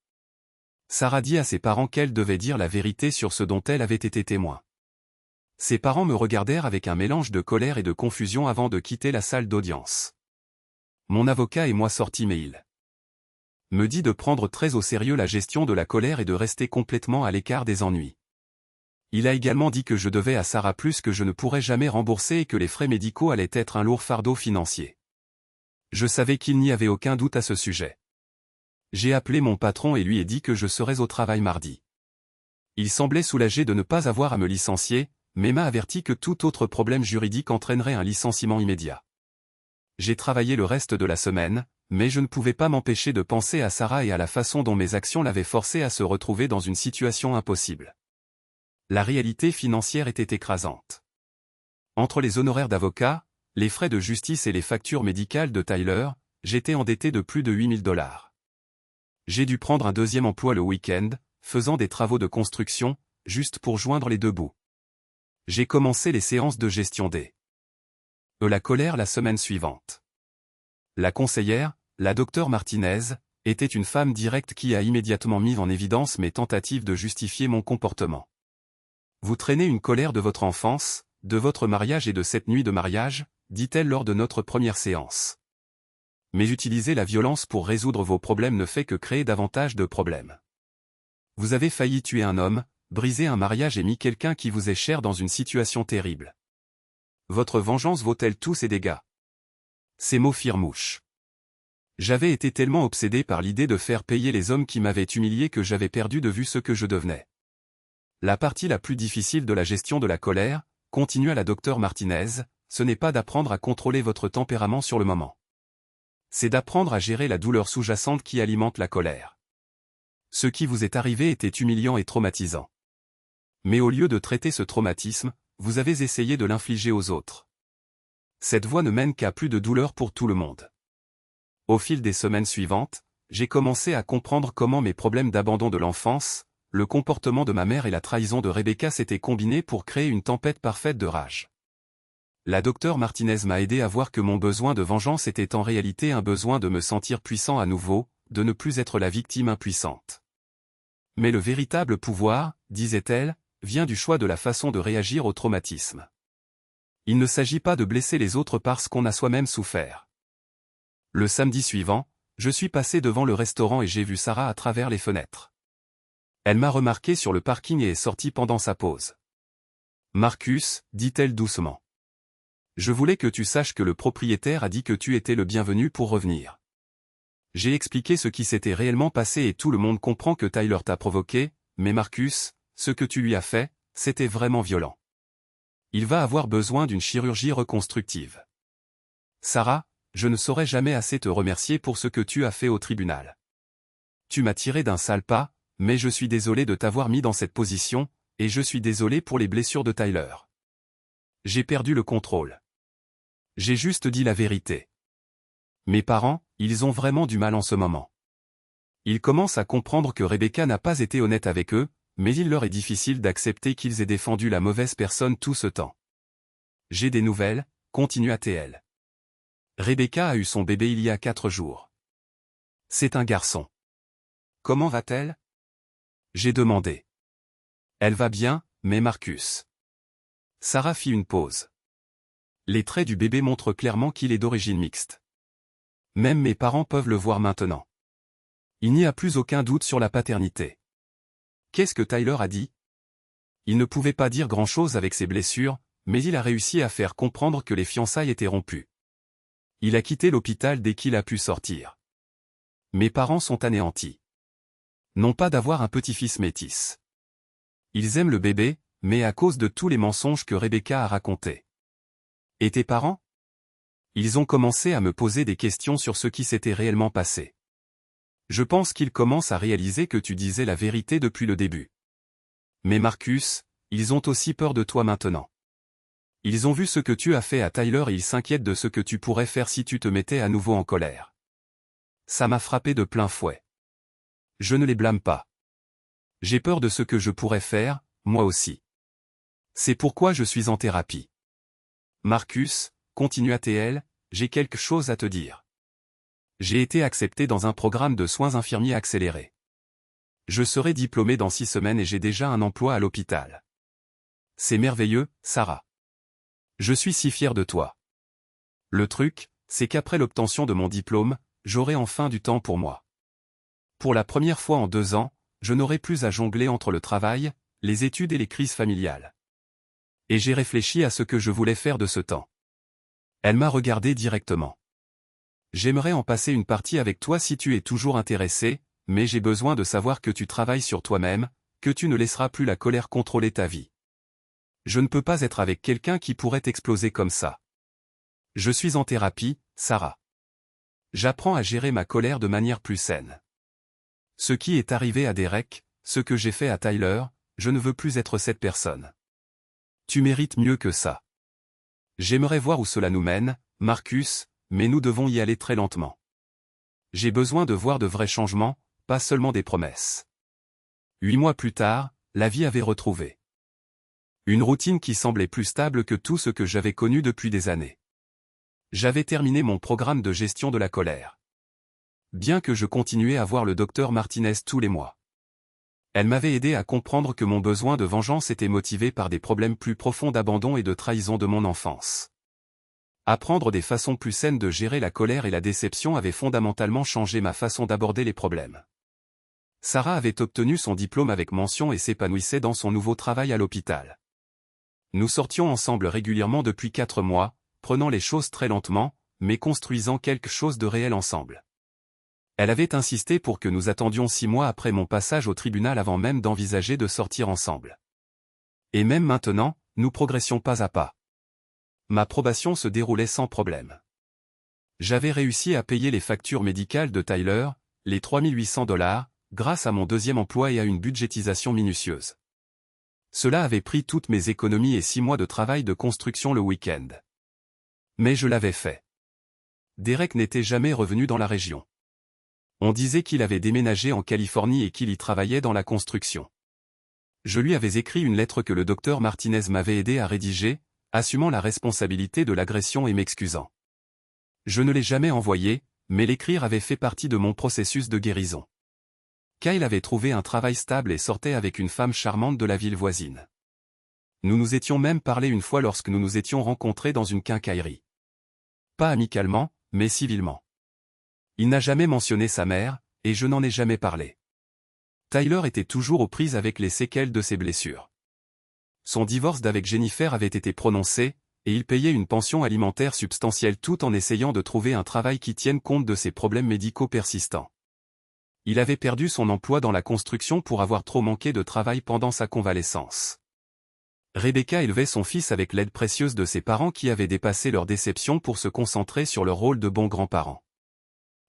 Sarah dit à ses parents qu'elle devait dire la vérité sur ce dont elle avait été témoin. Ses parents me regardèrent avec un mélange de colère et de confusion avant de quitter la salle d'audience. Mon avocat et moi sortîmes et il me dit de prendre très au sérieux la gestion de la colère et de rester complètement à l'écart des ennuis. Il a également dit que je devais à Sarah plus que je ne pourrais jamais rembourser et que les frais médicaux allaient être un lourd fardeau financier. Je savais qu'il n'y avait aucun doute à ce sujet. J'ai appelé mon patron et lui ai dit que je serais au travail mardi. Il semblait soulagé de ne pas avoir à me licencier, mais m'a averti que tout autre problème juridique entraînerait un licenciement immédiat. J'ai travaillé le reste de la semaine, mais je ne pouvais pas m'empêcher de penser à Sarah et à la façon dont mes actions l'avaient forcée à se retrouver dans une situation impossible. La réalité financière était écrasante. Entre les honoraires d'avocat, les frais de justice et les factures médicales de Tyler, j'étais endetté de plus de $8000. J'ai dû prendre un deuxième emploi le week-end, faisant des travaux de construction, juste pour joindre les deux bouts. J'ai commencé les séances de gestion des la colère la semaine suivante. La conseillère, la docteure Martinez, était une femme directe qui a immédiatement mis en évidence mes tentatives de justifier mon comportement. Vous traînez une colère de votre enfance, de votre mariage et de cette nuit de mariage, dit-elle lors de notre première séance. Mais utiliser la violence pour résoudre vos problèmes ne fait que créer davantage de problèmes. Vous avez failli tuer un homme, briser un mariage et mis quelqu'un qui vous est cher dans une situation terrible. Votre vengeance vaut-elle tous ces dégâts? Ces mots firent mouche. J'avais été tellement obsédé par l'idée de faire payer les hommes qui m'avaient humilié que j'avais perdu de vue ce que je devenais. La partie la plus difficile de la gestion de la colère, continua la docteure Martinez, ce n'est pas d'apprendre à contrôler votre tempérament sur le moment. C'est d'apprendre à gérer la douleur sous-jacente qui alimente la colère. Ce qui vous est arrivé était humiliant et traumatisant. Mais au lieu de traiter ce traumatisme, vous avez essayé de l'infliger aux autres. Cette voie ne mène qu'à plus de douleur pour tout le monde. Au fil des semaines suivantes, j'ai commencé à comprendre comment mes problèmes d'abandon de l'enfance, le comportement de ma mère et la trahison de Rebecca s'étaient combinés pour créer une tempête parfaite de rage. La docteure Martinez m'a aidé à voir que mon besoin de vengeance était en réalité un besoin de me sentir puissant à nouveau, de ne plus être la victime impuissante. Mais le véritable pouvoir, disait-elle, vient du choix de la façon de réagir au traumatisme. Il ne s'agit pas de blesser les autres parce qu'on a soi-même souffert. Le samedi suivant, je suis passé devant le restaurant et j'ai vu Sarah à travers les fenêtres. Elle m'a remarqué sur le parking et est sortie pendant sa pause. « Marcus, dit-elle doucement. Je voulais que tu saches que le propriétaire a dit que tu étais le bienvenu pour revenir. J'ai expliqué ce qui s'était réellement passé et tout le monde comprend que Tyler t'a provoqué, mais Marcus, ce que tu lui as fait, c'était vraiment violent. Il va avoir besoin d'une chirurgie reconstructive. Sarah, je ne saurais jamais assez te remercier pour ce que tu as fait au tribunal. Tu m'as tiré d'un sale pas, mais je suis désolé de t'avoir mis dans cette position, et je suis désolé pour les blessures de Tyler. J'ai perdu le contrôle. J'ai juste dit la vérité. Mes parents, ils ont vraiment du mal en ce moment. Ils commencent à comprendre que Rebecca n'a pas été honnête avec eux, mais il leur est difficile d'accepter qu'ils aient défendu la mauvaise personne tout ce temps. J'ai des nouvelles, continua-t-elle. Rebecca a eu son bébé il y a 4 jours. C'est un garçon. Comment va-t-elle? J'ai demandé. Elle va bien, mais Marcus. Sarah fit une pause. Les traits du bébé montrent clairement qu'il est d'origine mixte. Même mes parents peuvent le voir maintenant. Il n'y a plus aucun doute sur la paternité. Qu'est-ce que Tyler a dit? Il ne pouvait pas dire grand-chose avec ses blessures, mais il a réussi à faire comprendre que les fiançailles étaient rompues. Il a quitté l'hôpital dès qu'il a pu sortir. Mes parents sont anéantis. Non pas d'avoir un petit-fils métis. Ils aiment le bébé, mais à cause de tous les mensonges que Rebecca a racontés. Et tes parents? Ils ont commencé à me poser des questions sur ce qui s'était réellement passé. Je pense qu'ils commencent à réaliser que tu disais la vérité depuis le début. Mais Marcus, ils ont aussi peur de toi maintenant. Ils ont vu ce que tu as fait à Tyler et ils s'inquiètent de ce que tu pourrais faire si tu te mettais à nouveau en colère. Ça m'a frappé de plein fouet. Je ne les blâme pas. J'ai peur de ce que je pourrais faire, moi aussi. C'est pourquoi je suis en thérapie. Marcus, continua TL, j'ai quelque chose à te dire. J'ai été accepté dans un programme de soins infirmiers accélérés. Je serai diplômé dans 6 semaines et j'ai déjà un emploi à l'hôpital. C'est merveilleux, Sarah. Je suis si fier de toi. Le truc, c'est qu'après l'obtention de mon diplôme, j'aurai enfin du temps pour moi. Pour la première fois en 2 ans, je n'aurai plus à jongler entre le travail, les études et les crises familiales. Et j'ai réfléchi à ce que je voulais faire de ce temps. Elle m'a regardé directement. J'aimerais en passer une partie avec toi si tu es toujours intéressé, mais j'ai besoin de savoir que tu travailles sur toi-même, que tu ne laisseras plus la colère contrôler ta vie. Je ne peux pas être avec quelqu'un qui pourrait t'exploser comme ça. Je suis en thérapie, Sarah. J'apprends à gérer ma colère de manière plus saine. Ce qui est arrivé à Derek, ce que j'ai fait à Tyler, je ne veux plus être cette personne. Tu mérites mieux que ça. J'aimerais voir où cela nous mène, Marcus, mais nous devons y aller très lentement. J'ai besoin de voir de vrais changements, pas seulement des promesses. 8 mois plus tard, la vie avait retrouvé une routine qui semblait plus stable que tout ce que j'avais connu depuis des années. J'avais terminé mon programme de gestion de la colère. Bien que je continuais à voir le docteur Martinez tous les mois. Elle m'avait aidé à comprendre que mon besoin de vengeance était motivé par des problèmes plus profonds d'abandon et de trahison de mon enfance. Apprendre des façons plus saines de gérer la colère et la déception avait fondamentalement changé ma façon d'aborder les problèmes. Sarah avait obtenu son diplôme avec mention et s'épanouissait dans son nouveau travail à l'hôpital. Nous sortions ensemble régulièrement depuis 4 mois, prenant les choses très lentement, mais construisant quelque chose de réel ensemble. Elle avait insisté pour que nous attendions 6 mois après mon passage au tribunal avant même d'envisager de sortir ensemble. Et même maintenant, nous progressions pas à pas. Ma probation se déroulait sans problème. J'avais réussi à payer les factures médicales de Tyler, les $3 800, grâce à mon deuxième emploi et à une budgétisation minutieuse. Cela avait pris toutes mes économies et 6 mois de travail de construction le week-end. Mais je l'avais fait. Derek n'était jamais revenu dans la région. On disait qu'il avait déménagé en Californie et qu'il y travaillait dans la construction. Je lui avais écrit une lettre que le docteur Martinez m'avait aidé à rédiger, assumant la responsabilité de l'agression et m'excusant. Je ne l'ai jamais envoyé, mais l'écrire avait fait partie de mon processus de guérison. Kyle avait trouvé un travail stable et sortait avec une femme charmante de la ville voisine. Nous nous étions même parlé une fois lorsque nous nous étions rencontrés dans une quincaillerie. Pas amicalement, mais civilement. Il n'a jamais mentionné sa mère, et je n'en ai jamais parlé. Tyler était toujours aux prises avec les séquelles de ses blessures. Son divorce d'avec Jennifer avait été prononcé, et il payait une pension alimentaire substantielle tout en essayant de trouver un travail qui tienne compte de ses problèmes médicaux persistants. Il avait perdu son emploi dans la construction pour avoir trop manqué de travail pendant sa convalescence. Rebecca élevait son fils avec l'aide précieuse de ses parents qui avaient dépassé leur déception pour se concentrer sur leur rôle de bons grands-parents.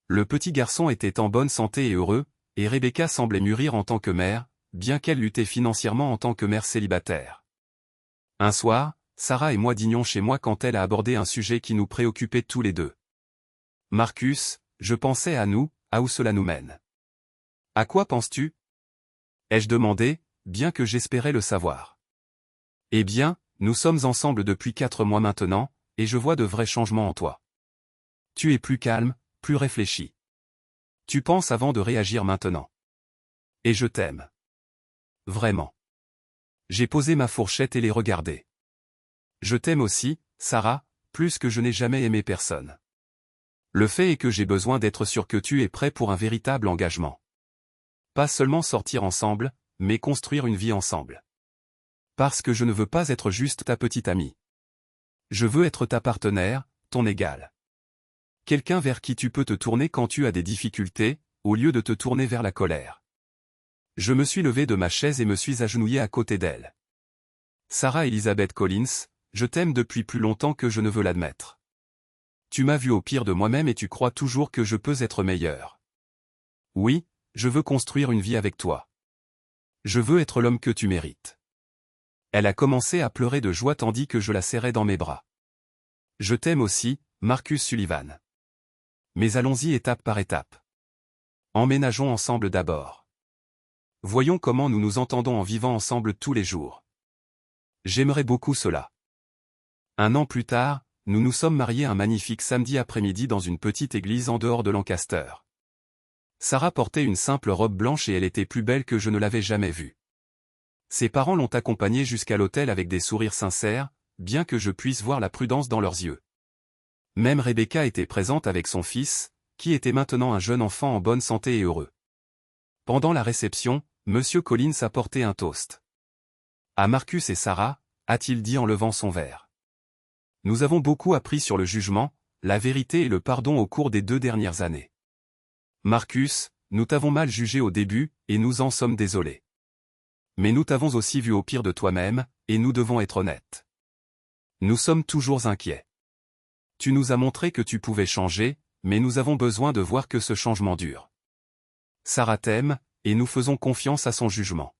Le petit garçon était en bonne santé et heureux, et Rebecca semblait mûrir en tant que mère, bien qu'elle luttait financièrement en tant que mère célibataire. Un soir, Sarah et moi dînions chez moi quand elle a abordé un sujet qui nous préoccupait tous les deux. Marcus, je pensais à nous, à où cela nous mène. À quoi penses-tu? Ai-je demandé, bien que j'espérais le savoir. Eh bien, nous sommes ensemble depuis 4 mois maintenant, et je vois de vrais changements en toi. Tu es plus calme, plus réfléchi. Tu penses avant de réagir maintenant. Et je t'aime. Vraiment. J'ai posé ma fourchette et les regardé. Je t'aime aussi, Sarah, plus que je n'ai jamais aimé personne. Le fait est que j'ai besoin d'être sûr que tu es prêt pour un véritable engagement. Pas seulement sortir ensemble, mais construire une vie ensemble. Parce que je ne veux pas être juste ta petite amie. Je veux être ta partenaire, ton égal. Quelqu'un vers qui tu peux te tourner quand tu as des difficultés, au lieu de te tourner vers la colère. Je me suis levé de ma chaise et me suis agenouillé à côté d'elle. Sarah Elizabeth Collins, je t'aime depuis plus longtemps que je ne veux l'admettre. Tu m'as vu au pire de moi-même et tu crois toujours que je peux être meilleur. Oui, je veux construire une vie avec toi. Je veux être l'homme que tu mérites. Elle a commencé à pleurer de joie tandis que je la serrais dans mes bras. Je t'aime aussi, Marcus Sullivan. Mais allons-y étape par étape. Emménageons ensemble d'abord. Voyons comment nous nous entendons en vivant ensemble tous les jours. J'aimerais beaucoup cela. 1 an plus tard, nous nous sommes mariés un magnifique samedi après-midi dans une petite église en dehors de Lancaster. Sarah portait une simple robe blanche et elle était plus belle que je ne l'avais jamais vue. Ses parents l'ont accompagnée jusqu'à l'autel avec des sourires sincères, bien que je puisse voir la prudence dans leurs yeux. Même Rebecca était présente avec son fils, qui était maintenant un jeune enfant en bonne santé et heureux. Pendant la réception, Monsieur Collins a porté un toast. À Marcus et Sarah, a-t-il dit en levant son verre. Nous avons beaucoup appris sur le jugement, la vérité et le pardon au cours des 2 dernières années. Marcus, nous t'avons mal jugé au début, et nous en sommes désolés. Mais nous t'avons aussi vu au pire de toi-même, et nous devons être honnêtes. Nous sommes toujours inquiets. Tu nous as montré que tu pouvais changer, mais nous avons besoin de voir que ce changement dure. Sarah t'aime, et nous faisons confiance à son jugement.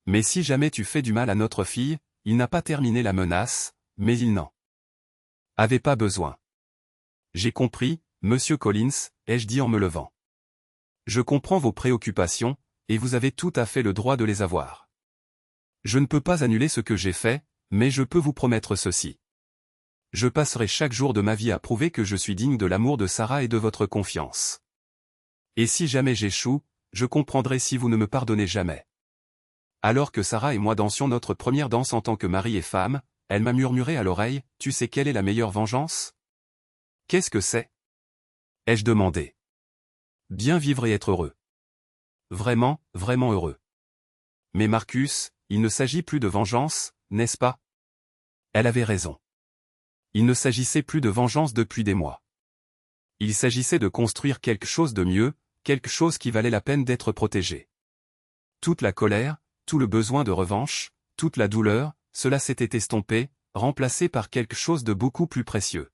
Mais si jamais tu fais du mal à notre fille, il n'a pas terminé la menace, mais il n'en avait pas besoin. J'ai compris, Monsieur Collins, ai-je dit en me levant. Je comprends vos préoccupations, et vous avez tout à fait le droit de les avoir. Je ne peux pas annuler ce que j'ai fait, mais je peux vous promettre ceci. Je passerai chaque jour de ma vie à prouver que je suis digne de l'amour de Sarah et de votre confiance. Et si jamais j'échoue, je comprendrai si vous ne me pardonnez jamais. Alors que Sarah et moi dansions notre première danse en tant que mari et femme, elle m'a murmuré à l'oreille, « Tu sais quelle est la meilleure vengeance ?» « Qu'est-ce que c'est ?» ai-je demandé. « Bien vivre et être heureux. Vraiment, vraiment heureux. » Mais Marcus, il ne s'agit plus de vengeance, n'est-ce pas? Elle avait raison. Il ne s'agissait plus de vengeance depuis des mois. Il s'agissait de construire quelque chose de mieux, quelque chose qui valait la peine d'être protégé. Toute la colère, tout le besoin de revanche, toute la douleur, cela s'était estompé, remplacé par quelque chose de beaucoup plus précieux.